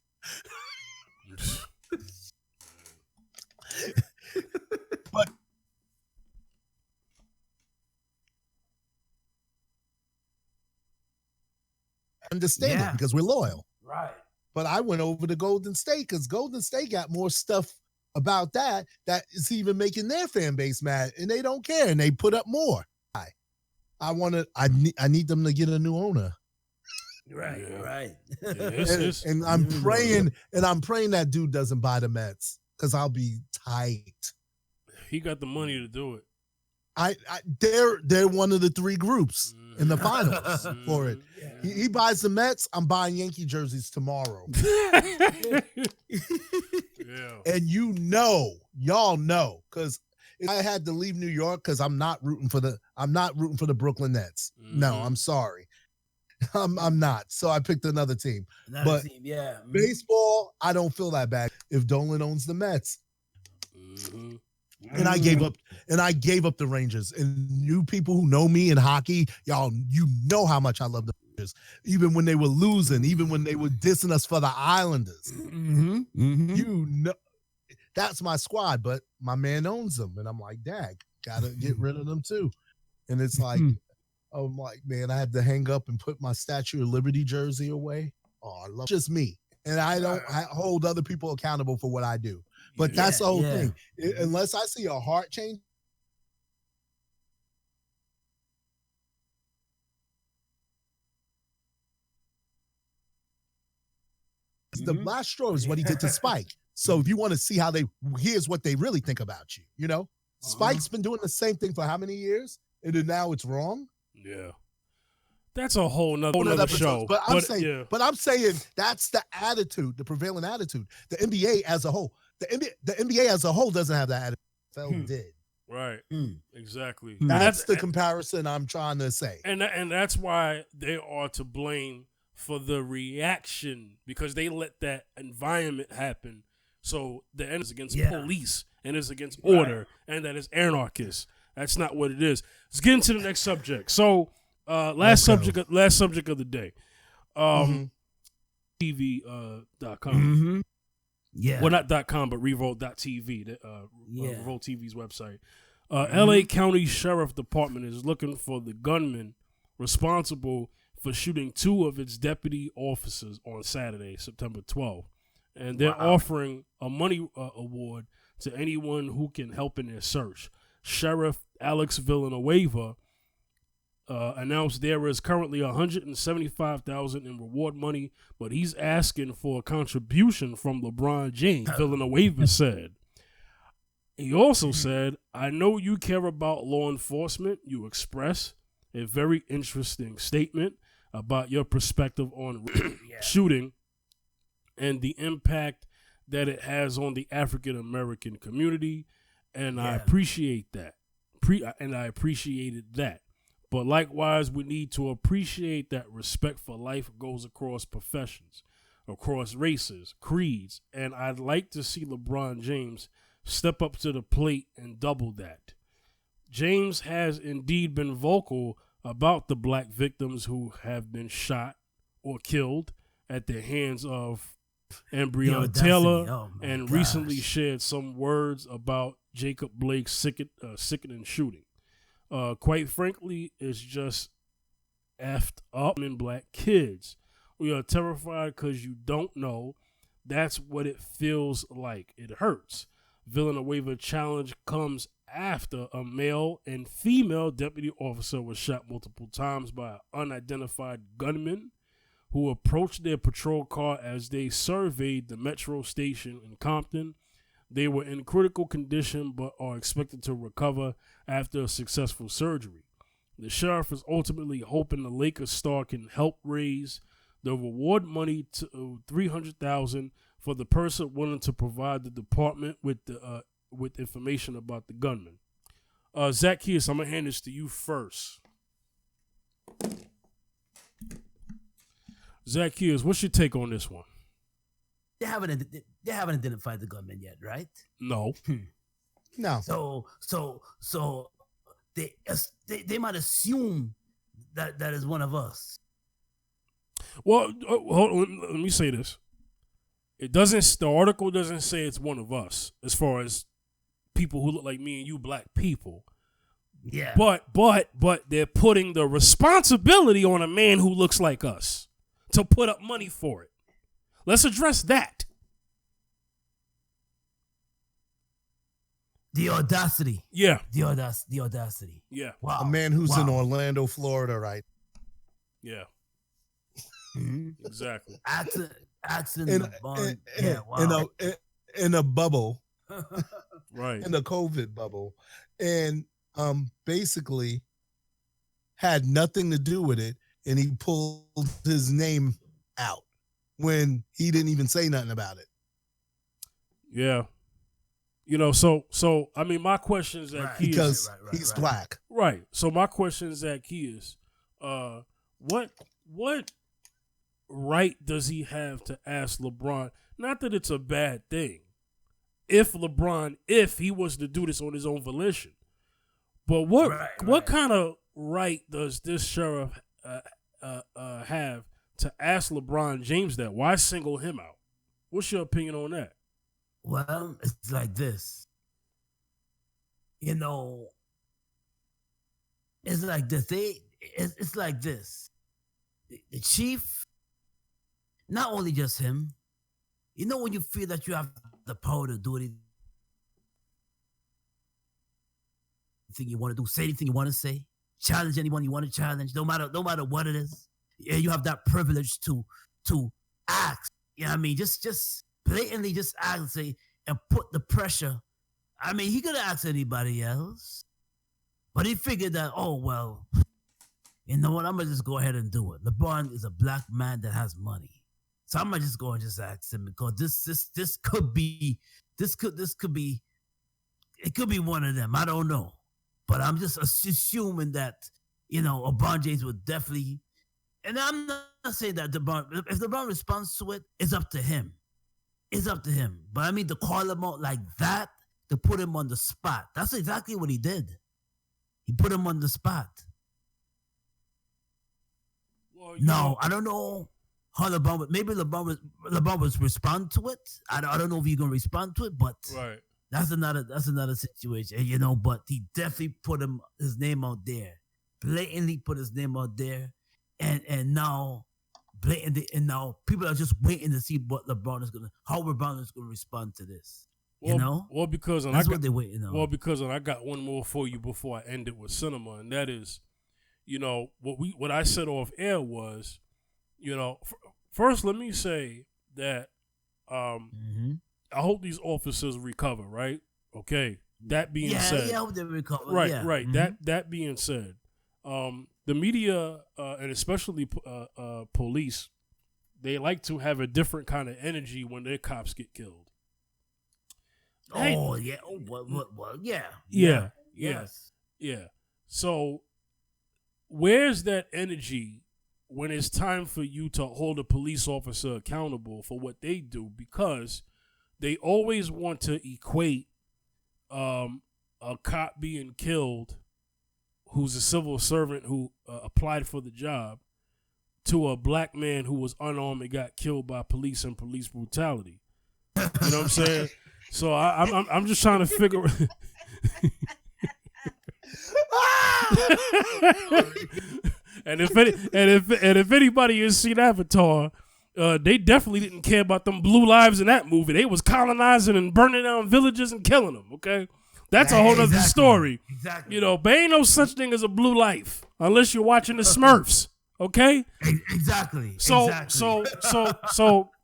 But understand it because we're loyal. Right. But I went over to Golden State because Golden State got more stuff about that is even making their fan base mad, and they don't care, and they put up more. I need them to get a new owner. Right, right. And I'm praying that dude doesn't buy the Mets because I'll be tight. He got the money to do it. They're one of the three groups in the finals for it. Yeah. He buys the Mets. I'm buying Yankee jerseys tomorrow. And y'all know, because I had to leave New York because I'm not rooting for the Brooklyn Nets. No, I'm sorry. I'm not. So I picked another team. Baseball, I don't feel that bad if Dolan owns the Mets. Mm-hmm. And I gave up the Rangers. And you people who know me in hockey, y'all, you know how much I love the Rangers. Even when they were losing, even when they were dissing us for the Islanders. Mm-hmm. Mm-hmm. You know, that's my squad, but my man owns them. And I'm like, dag, gotta get rid of them too. And it's like, I'm like, man, I had to hang up and put my Statue of Liberty jersey away. Oh, I love just me. And I hold other people accountable for what I do. But that's the whole thing. Unless I see a heart change. The last straw is what he did to Spike. So if you want to see here's what they really think about you. You know, Spike's been doing the same thing for how many years? And then now it's wrong. Yeah. That's a whole nother show. But I'm saying that's the attitude, the prevailing attitude. The NBA as a whole. The NBA as a whole doesn't have that attitude. The NFL did. Right. Exactly. That's the comparison I'm trying to say. And that's why they are to blame for the reaction, because they let that environment happen. So the end is against Yeah. police and is against order and that is anarchist. That's not what it is. Let's get into the next subject. So last subject of the day. TV.com. Mm-hmm. Yeah. Well, not .com, but Revolt.tv, Yeah. Revolt TV's website. L.A. County Sheriff Department is looking for the gunman responsible for shooting 2 of its deputy officers on Saturday, September 12th. And they're offering a money award to anyone who can help in their search. Sheriff Alex Villanueva announced there is currently $175,000 in reward money, but he's asking for a contribution from LeBron James, Villanueva said. He also said, I know you care about law enforcement. You express a very interesting statement about your perspective on shooting and the impact that it has on the African American community. And I appreciate that. I appreciated that. But likewise, we need to appreciate that respect for life goes across professions, across races, creeds, and I'd like to see LeBron James step up to the plate and double that. James has indeed been vocal about the black victims who have been shot or killed at the hands of Breonna Taylor, and recently shared some words about Jacob Blake's sickening shooting. Quite frankly, it's just effed up in black kids. We are terrified because you don't know. That's what it feels like. It hurts. Villanueva challenge comes after a male and female deputy officer was shot multiple times by an unidentified gunman who approached their patrol car as they surveyed the metro station in Compton. They were in critical condition but are expected to recover after a successful surgery. The sheriff is ultimately hoping the Lakers star can help raise the reward money to $300,000 for the person willing to provide the department with information about the gunman. Zacchaeus, I'm gonna hand this to you first. Zacchaeus, what's your take on this one? They haven't identified the gunman yet, right? No. No. So they might assume that is one of us. Well, hold on, let me say this. The article doesn't say it's one of us as far as people who look like me and you, black people. Yeah. But they're putting the responsibility on a man who looks like us to put up money for it. Let's address that. The audacity. Yeah. The audacity. Yeah. Wow. A man who's in Orlando, Florida, right? Yeah. Mm-hmm. Exactly. Accent In a bubble. Right. In a COVID bubble. And basically had nothing to do with it, and he pulled his name out when he didn't even say nothing about it. Yeah. You know, so I mean, my question is that because he's black. Right. So my question is that Zacchaeus, what right does he have to ask LeBron? Not that it's a bad thing. If he was to do this on his own volition, but what kind of right does this sheriff have to ask LeBron James that? Why single him out? What's your opinion on that? Well, it's like this. You know, it's like this. It's like this. The chief, not only just him, you know, when you feel that you have the power to do anything you want to do, say anything you want to say, challenge anyone you want to challenge, no matter what it is. Yeah, you have that privilege to ask. You know what I mean? Just blatantly just ask and say and put the pressure. I mean, he could have asked anybody else, but he figured that, oh well, you know what? I'm gonna just go ahead and do it. LeBron is a black man that has money, so I'm gonna just go and just ask him because this could be it could be one of them. I don't know, but I'm just assuming that, you know, LeBron James would definitely. And I'm not saying that if LeBron responds to it, it's up to him. It's up to him. But I mean, to call him out like that, to put him on the spot. That's exactly what he did. He put him on the spot. Well, no, I don't know how LeBron. Maybe LeBron was respond to it. I don't know if he's gonna respond to it, but right. That's another situation, But he definitely put his name out there, blatantly put his name out there, and now blatantly, and now people are just waiting to see how LeBron is gonna respond to this. Well, because that's what they're waiting on. Well, because I got one more for you before I end it with cinema, and that is, what I said off air was, first let me say that I hope these officers recover, right? Okay. That being said, I hope they recover. Right, yeah. right. That being said, the media and especially police, they like to have a different kind of energy when their cops get killed. Oh yeah. Oh well, yeah. Yeah. Yes. Yeah. So, where's that energy when it's time for you to hold a police officer accountable for what they do? Because they always want to equate a cop being killed who's a civil servant who applied for the job to a black man who was unarmed and got killed by police and police brutality. You know what I'm saying? So I'm just trying to figure. And if anybody has seen Avatar, they definitely didn't care about them blue lives in that movie. They was colonizing and burning down villages and killing them. Okay, that's a whole other story. Exactly. But ain't no such thing as a blue life unless you're watching the Smurfs. Okay. Exactly. So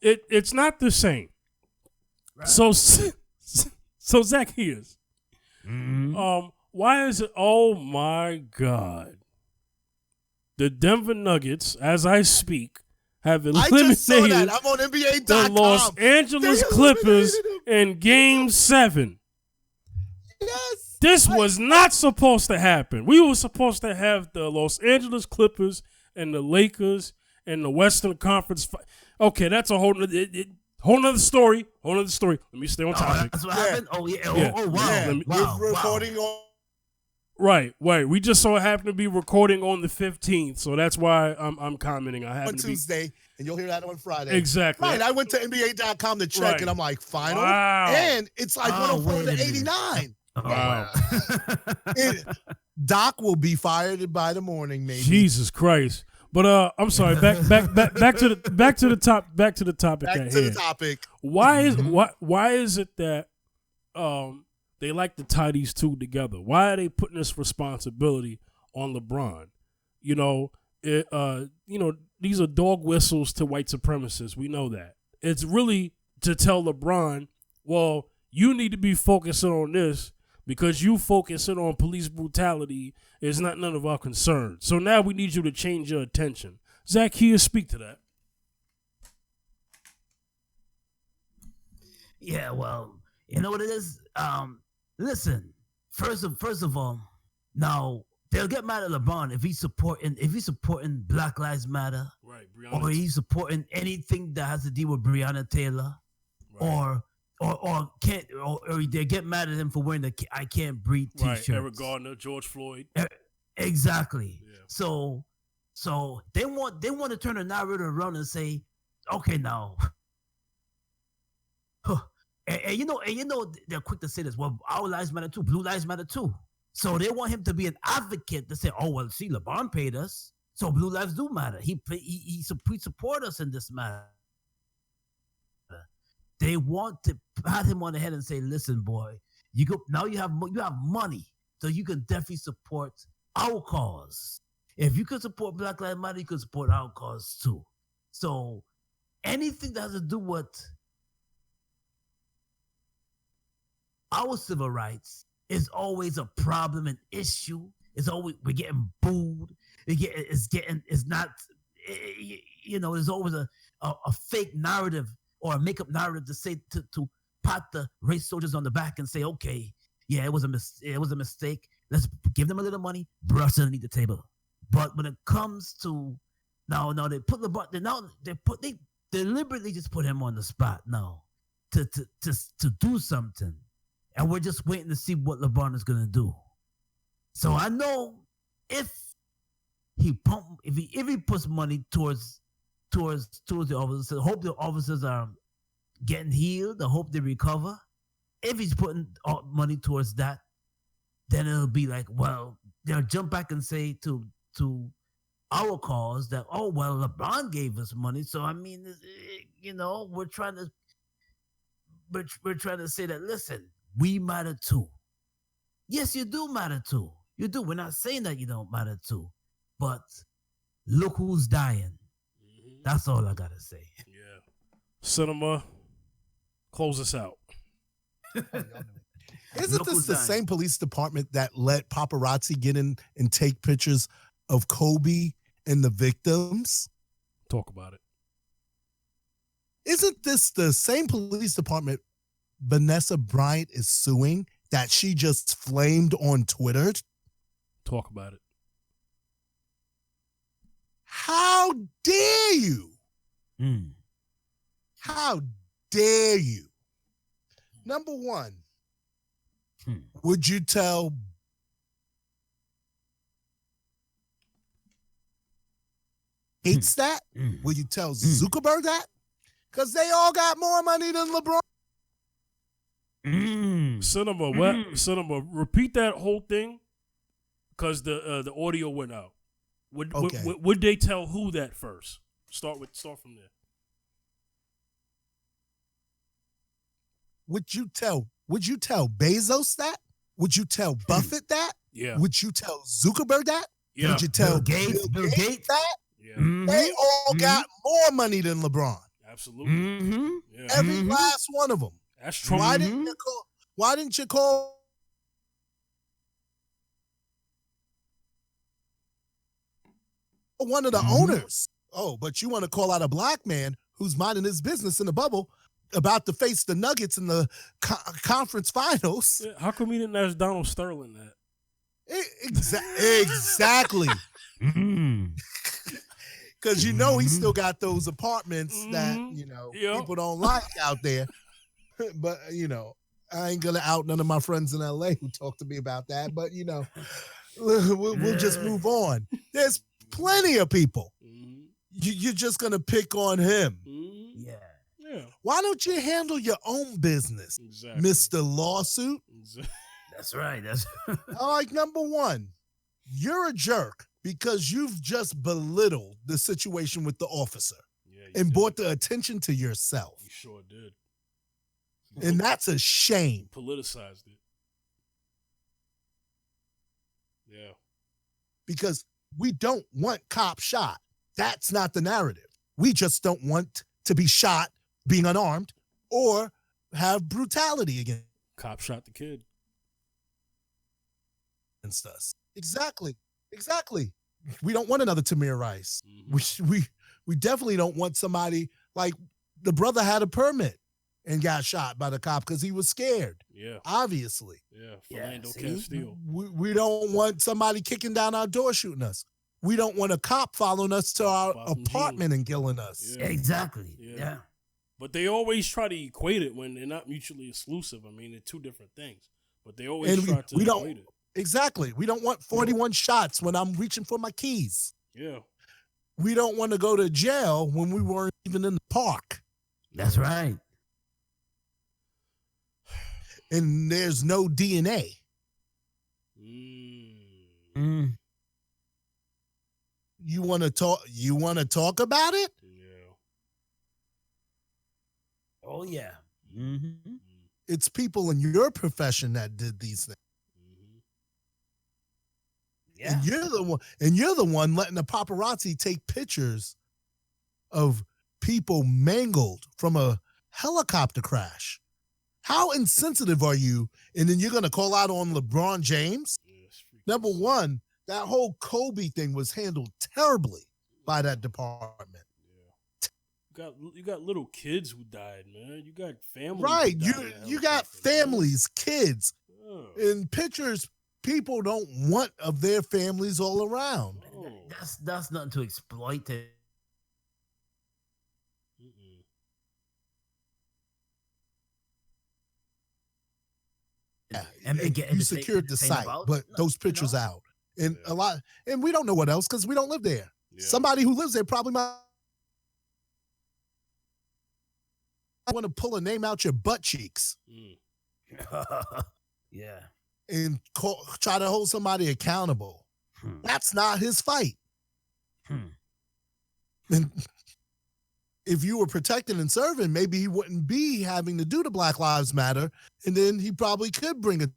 it's not the same. Right. So Zacchaeus, why is it? Oh my God, the Denver Nuggets, as I speak, have eliminated I'm on NBA.com. the Los Angeles Clippers in Game 7. Yes. This was not supposed to happen. We were supposed to have the Los Angeles Clippers and the Lakers and the Western Conference. Okay, that's a whole nother story. Let me stay on topic. That's what happened? Oh, yeah. Oh, wow. Yeah. We're recording on. Right. We just so happen to be recording on the 15th, so that's why I'm commenting. I happen on to Tuesday, and you'll hear that on Friday. Exactly. Right. I went to NBA.com to check, and I'm like, final? Wow. And it's like 104 to 89. Wow. Doc will be fired by the morning, maybe. Jesus Christ. But I'm sorry. Back to the topic. Back to the topic. Why is it that they like to tie these two together? Why are they putting this responsibility on LeBron? These are dog whistles to white supremacists. We know that. It's really to tell LeBron, well, you need to be focusing on this because you focusing on police brutality is not none of our concern. So now we need you to change your attention. Zacchaeus, speak to that. Yeah, well, you know what it is? Listen, first of all, now they'll get mad at LeBron if he's supporting Black Lives Matter, right? Or he's supporting anything that has to do with Breonna Taylor, right. or they get mad at him for wearing the "I Can't Breathe" T-shirts. Right, Eric Gardner, George Floyd. Exactly. Yeah. So they want to turn the narrative around and say, okay, now. And they're quick to say this. Well, our lives matter too. Blue lives matter too. So they want him to be an advocate to say, oh well, see, LeBron paid us, so blue lives do matter. He support us in this matter. They want to pat him on the head and say, listen, boy, you have money, so you can definitely support our cause. If you can support Black Lives Matter, you can support our cause too. So anything that has to do with our civil rights is always a problem, an issue. It's always, we're getting booed. There's always a fake narrative or a makeup narrative to say to pat the race soldiers on the back and say, okay, yeah, it was a mistake. Let's give them a little money, brush it underneath the table. But when it comes to now they put they deliberately just put him on the spot now. to do something, and we're just waiting to see what LeBron is gonna do. So I know if he puts money towards the officers, I hope the officers are getting healed. I hope they recover. If he's putting money towards that, then it'll be like, well, they'll jump back and say to our cause that, oh, well, LeBron gave us money. So I mean, we're trying to say that, listen, we matter too. Yes, you do matter too. You do. We're not saying that you don't matter too, but look who's dying. Mm-hmm. That's all I gotta say. Yeah. Cinema, close us out. Isn't this the same police department that let paparazzi get in and take pictures of Kobe and the victims? Talk about it. Isn't this the same police department Vanessa Bryant is suing that she just flamed on Twitter? Talk about it. How dare you? How dare you? Number one, would you tell Gates that? Would you tell Zuckerberg that? Because they all got more money than LeBron. Cinema, what? Cinema, repeat that whole thing because the audio went out. Would they tell who that first? Start from there. Would you tell Bezos that? Would you tell Buffett that? Yeah. Would you tell Zuckerberg that? Yeah. Would you tell Bill Gates that? Yeah. They all got more money than LeBron. Absolutely. Yeah. Every last one of them. That's true. Why didn't you call one of the owners? Oh, but you want to call out a black man who's minding his business in the bubble about to face the Nuggets in the conference finals. Yeah, how come he didn't ask Donald Sterling that? Exactly. Because he still got those apartments that people don't like out there. But I ain't gonna out none of my friends in L.A. who talk to me about that. But we'll just move on. There's plenty of people. You're just gonna pick on him. Yeah. Why don't you handle your own business, Mr. Lawsuit? That's right. Number one, you're a jerk because you've just belittled the situation with the officer and brought the attention to yourself. You sure did. And that's a shame. Politicized it. Yeah. Because we don't want cops shot. That's not the narrative. We just don't want to be shot being unarmed or have brutality again. Cop shot the kid. And stuff. Exactly. We don't want another Tamir Rice. We definitely don't want somebody like the brother had a permit and got shot by the cop because he was scared. Yeah. Obviously. Yeah. Philando Castile. We don't want somebody kicking down our door shooting us. We don't want a cop following us to our apartment and killing us. Yeah. Exactly. Yeah. But they always try to equate it when they're not mutually exclusive. I mean, they're two different things. But they always try to equate it. Exactly. We don't want 41 shots when I'm reaching for my keys. Yeah. We don't want to go to jail when we weren't even in the park. That's right. And there's no DNA. You want to talk about it? Yeah. Oh yeah. It's people in your profession that did these things. Yeah. And you're the one letting the paparazzi take pictures of people mangled from a helicopter crash. How insensitive are you? And then you're going to call out on LeBron James? Number one, that whole Kobe thing was handled terribly by that department. Yeah. You got little kids who died, man. You got families. Right. You got families, kids, and pictures people don't want of their families all around. That's nothing to exploit it. and you secured the site, but those pictures out. And a lot, and we don't know what else because we don't live there. Yeah. Somebody who lives there probably might want to pull a name out your butt cheeks. Yeah. And try to hold somebody accountable. That's not his fight. And if you were protecting and serving, maybe he wouldn't be having to do the Black Lives Matter, and then he probably could bring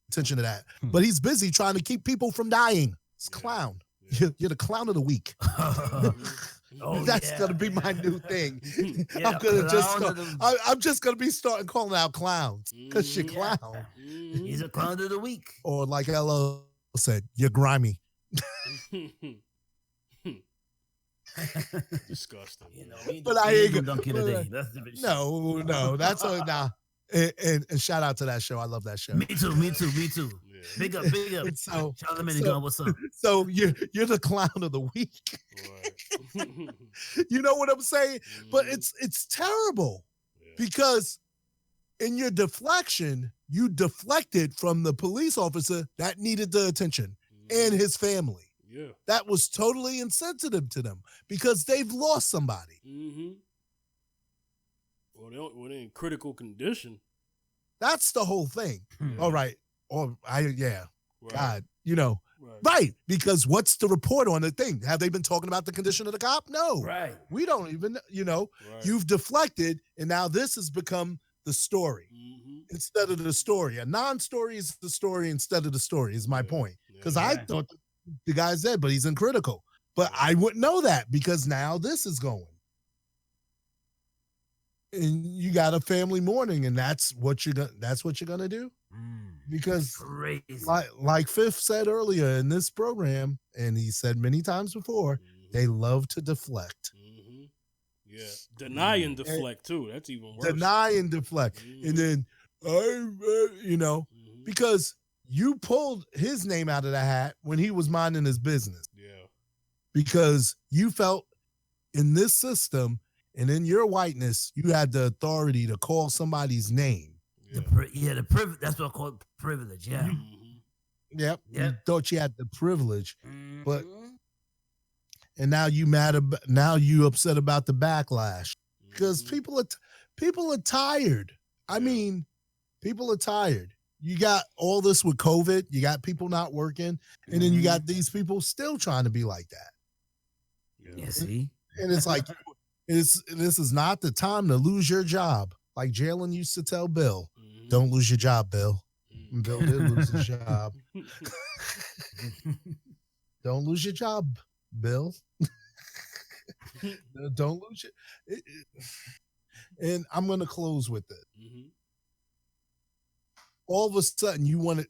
attention to that. But he's busy trying to keep people from dying. It's clown. Yeah. You're the clown of the week. That's gonna be my new thing. I'm just gonna be starting calling out clowns because you're clown. He's a clown of the week. Or like Ella said, you're grimy. Disgusting. But I ain't gonna. No, that's nah. And shout out to that show. I love that show. Me too. Yeah. Big up. So, Charlamagne Gun, what's up? So you're the clown of the week. Right. You know what I'm saying? But it's terrible because in your deflection, you deflected from the police officer that needed the attention and his family. Yeah. That was totally insensitive to them because they've lost somebody. Well, they're in critical condition. That's the whole thing. All right. Right. God, right. Because what's the report on the thing? Have they been talking about the condition of the cop? No. Right. We don't even, you've deflected, and now this has become the story instead of the story. A non-story is the story instead of the story is my point. Because I thought the guy's dead, but he's in critical. But I wouldn't know that because now this is going. And you got a family mourning, and that's what you're gonna do. Because like Fifth said earlier in this program, and he said many times before, they love to deflect. Yeah, deny and deflect too. That's even worse. Deny and deflect, and then because you pulled his name out of the hat when he was minding his business. Yeah, because you felt in this system. And in your whiteness, you had the authority to call somebody's name. The privilege. That's what I call privilege. Yeah. Yep. You thought you had the privilege, but and now you upset about the backlash because people are tired. I mean, people are tired. You got all this with COVID. You got people not working, and then you got these people still trying to be like that. Yeah. See, and it's like. This is not the time to lose your job. Like Jalen used to tell Bill, don't lose your job, Bill. And Bill did lose his job. Don't lose your job, Bill. Don't lose it. And I'm going to close with it. All of a sudden, you want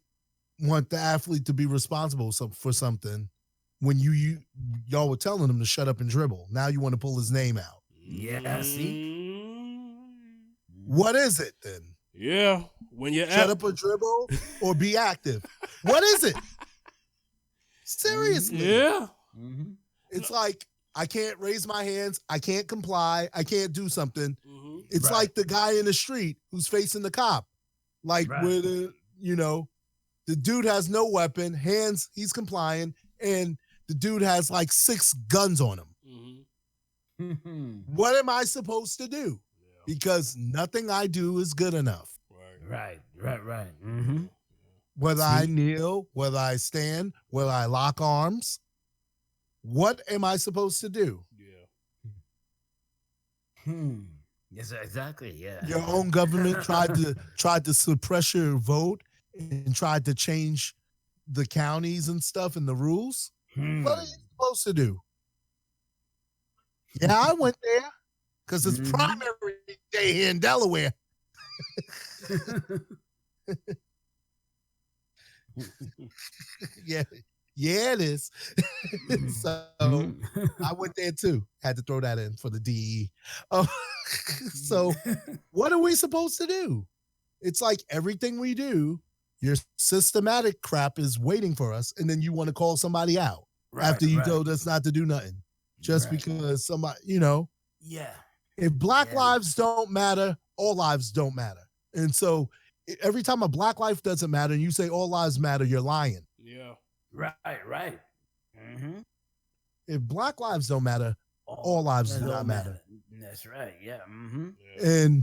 the athlete to be responsible for something when y'all were telling him to shut up and dribble. Now you want to pull his name out. Yeah, see? What is it then? Yeah, when you shut up or dribble or be active. What is it? Seriously. Yeah. It's like, I can't raise my hands. I can't comply. I can't do something. It's like the guy in the street who's facing the cop. Like where the dude has no weapon, hands, he's complying, and the dude has like 6 guns on him. What am I supposed to do? Because nothing I do is good enough. Right. Whether I kneel, whether I stand, whether I lock arms, what am I supposed to do? Yes, exactly. Yeah. Your own government tried to suppress your vote and tried to change the counties and stuff and the rules. What are you supposed to do? Yeah, I went there because it's primary day here in Delaware. Yeah, it is. So I went there too. Had to throw that in for the DE. So what are we supposed to do? It's like everything we do, your systematic crap is waiting for us, and then you want to call somebody out after you told us not to do nothing. Just because somebody, Yeah. If Black lives don't matter, all lives don't matter. And so every time a Black life doesn't matter and you say all lives matter, you're lying. Yeah. Right. Mm-hmm. If Black lives don't matter, all lives do not matter. That's right. Yeah. Mm-hmm.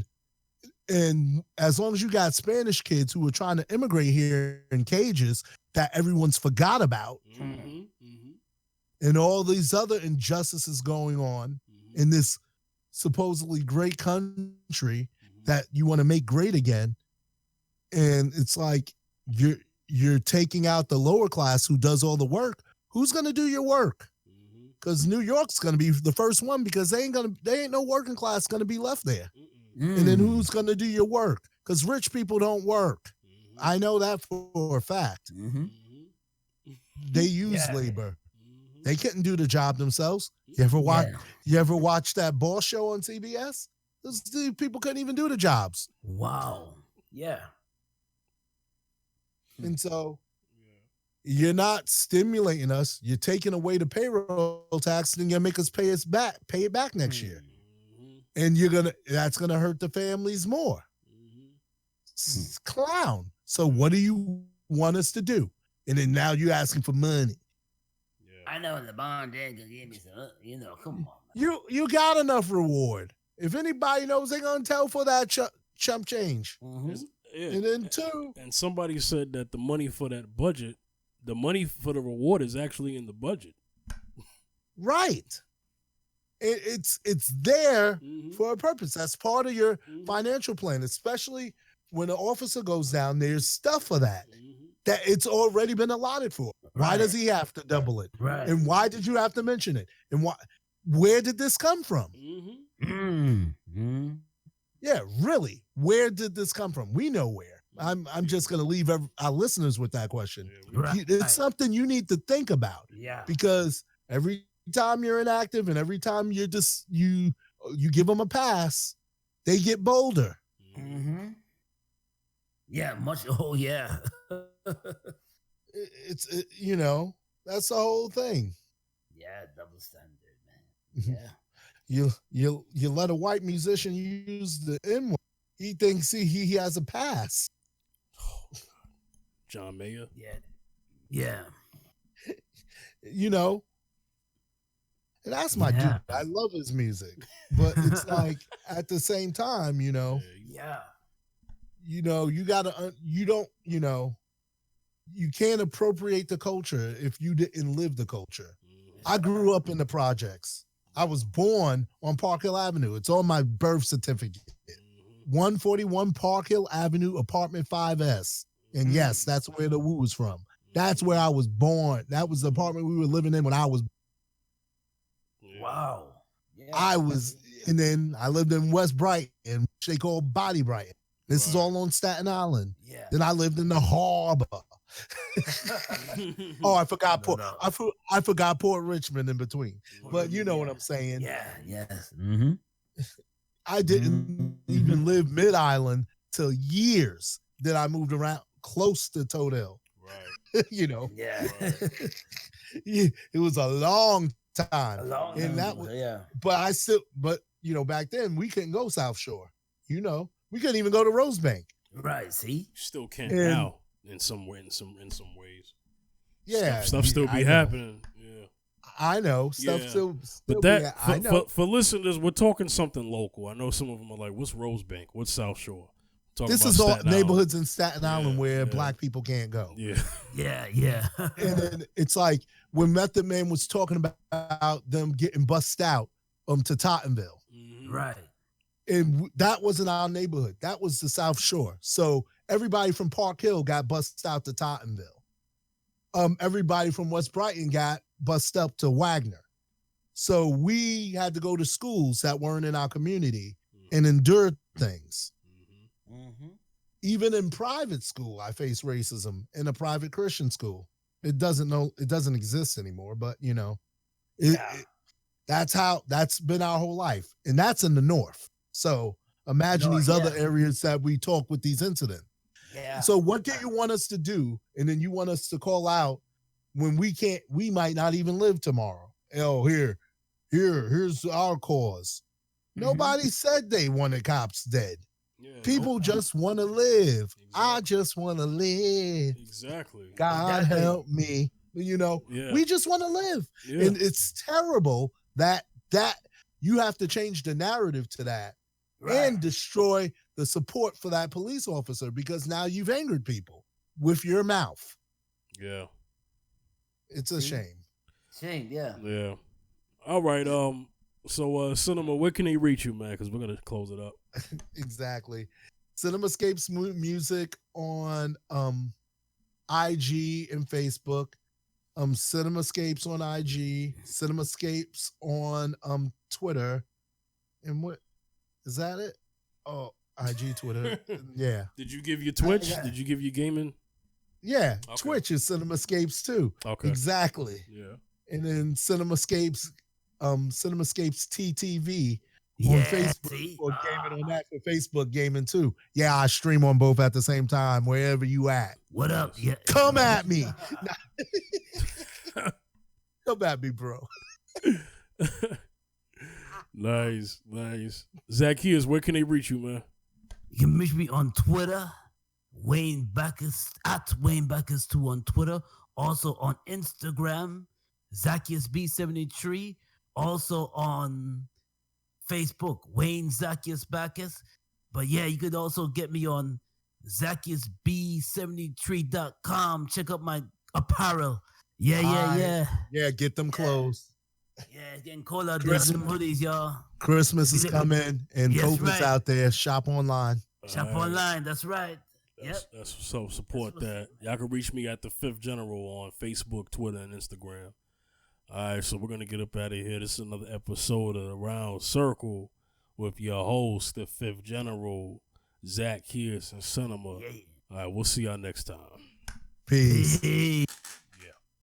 And as long as you got Spanish kids who are trying to immigrate here in cages that everyone's forgot about, and all these other injustices going on in this supposedly great country that you want to make great again, and it's like you're taking out the lower class who does all the work. Who's going to do your work? Because New York's going to be the first one, because they ain't no working class going to be left there. And then who's going to do your work? Because rich people don't work. I know that for a fact. They use labor. They couldn't do the job themselves. You ever watch that boss show on CBS? Those people couldn't even do the jobs. Wow. Yeah. And so you're not stimulating us. You're taking away the payroll tax, and you're gonna make us pay it back next year. And that's gonna hurt the families more. Clown. So what do you want us to do? And then now you're asking for money. I know LeBron James gonna give me some, come on. You got enough reward. If anybody knows, they're gonna tell for that chump change. And then two. And somebody said that the money for that budget, the money for the reward is actually in the budget. Right. It's there for a purpose. That's part of your financial plan, especially when an officer goes down, there's stuff for that it's already been allotted for. Why does he have to double it? Right. And why did you have to mention it? And where did this come from? Yeah, really. Where did this come from? We know where. I'm just going to leave our listeners with that question. It's something you need to think about. Yeah. Because every time you're inactive and every time you give them a pass, they get bolder. Yeah, much. Oh, yeah. It's that's the whole thing. Yeah, double standard, man. Yeah. You let a white musician use the N-word. He thinks he has a pass. John Mayer. Yeah. And that's my dude. I love his music, but it's like at the same time, you gotta, you can't appropriate the culture if you didn't live the culture. I grew up in the projects. I was born on Park Hill Avenue. It's on my birth certificate. 141 Park Hill Avenue, apartment 5S. And yes, that's where the woo was from. That's where I was born. That was the apartment we were living in when I was. Wow. Yeah. And then I lived in West Brighton, which they call Body Brighton. This is all on Staten Island. Yeah. Then I lived in the harbor. I forgot Port. I forgot Port Richmond in between. But you know what I'm saying. Yeah. Yes. I didn't even live Mid Island till years that I moved around close to Toadale. Right. Yeah. It was a long time. But back then we couldn't go South Shore. We couldn't even go to Rosebank. Right. See, you still can't now in some ways. Yeah, stuff still be happening. Yeah, I know stuff still. But that for listeners, we're talking something local. I know some of them are like, "What's Rosebank? What's South Shore?" This is all neighborhoods in Staten Island where Black people can't go. Yeah. And then it's like when Method Man was talking about them getting bussed out to Tottenville. Right. And that wasn't our neighborhood. That was the South Shore. So everybody from Park Hill got bussed out to Tottenville. Everybody from West Brighton got bussed up to Wagner. So we had to go to schools that weren't in our community and endure things. Even in private school, I faced racism in a private Christian school. It doesn't exist anymore, but that's been our whole life. And that's in the North. So imagine these other areas that we talk with these incidents. Yeah. So what do you want us to do? And then you want us to call out when we might not even live tomorrow. Oh, here's our cause. Nobody said they wanted cops dead. Yeah, People just want to live. Exactly. I just want to live. Exactly. God help me. We just want to live. Yeah. And it's terrible that you have to change the narrative to that and destroy the support for that police officer because now you've angered people with your mouth. Yeah. It's a shame. Shame, yeah. Yeah. All right. So, Cinema, where can they reach you, man? Because we're gonna close it up. Exactly. Cinemascapes Music on IG and Facebook. Cinemascapes on IG. Cinemascapes on Twitter. And what is that? It? Oh, IG, Twitter. Yeah. Did you give your Twitch? Did you give your gaming? Yeah. Okay. Twitch is Cinemascapes too. Okay. Exactly. Yeah. And then Cinemascapes TTV on Facebook for gaming on that for Facebook gaming too. Yeah, I stream on both at the same time wherever you at. What up? Yeah. Come at me. Come at me, bro. Nice. Zacchaeus, where can they reach you, man? You can reach me on Twitter, Wayne Backus at Wayne Backus2 on Twitter. Also on Instagram, Zacchaeus B73. Also on Facebook, Wayne Zacchaeus Backus. But yeah, you could also get me on ZacchaeusB73.com. Check out my apparel. Yeah. Yeah, get them clothes. Yeah, it's getting cold out there. Some hoodies, y'all. Christmas is coming and COVID's out there. Shop online. Online, that's right. That's so support that. Y'all can reach me at the Fifth General on Facebook, Twitter, and Instagram. All right, so we're going to get up out of here. This is another episode of The Round Circle with your host, the Fifth General, Zacchaeus and Cinema. Yeah. All right, we'll see y'all next time. Peace.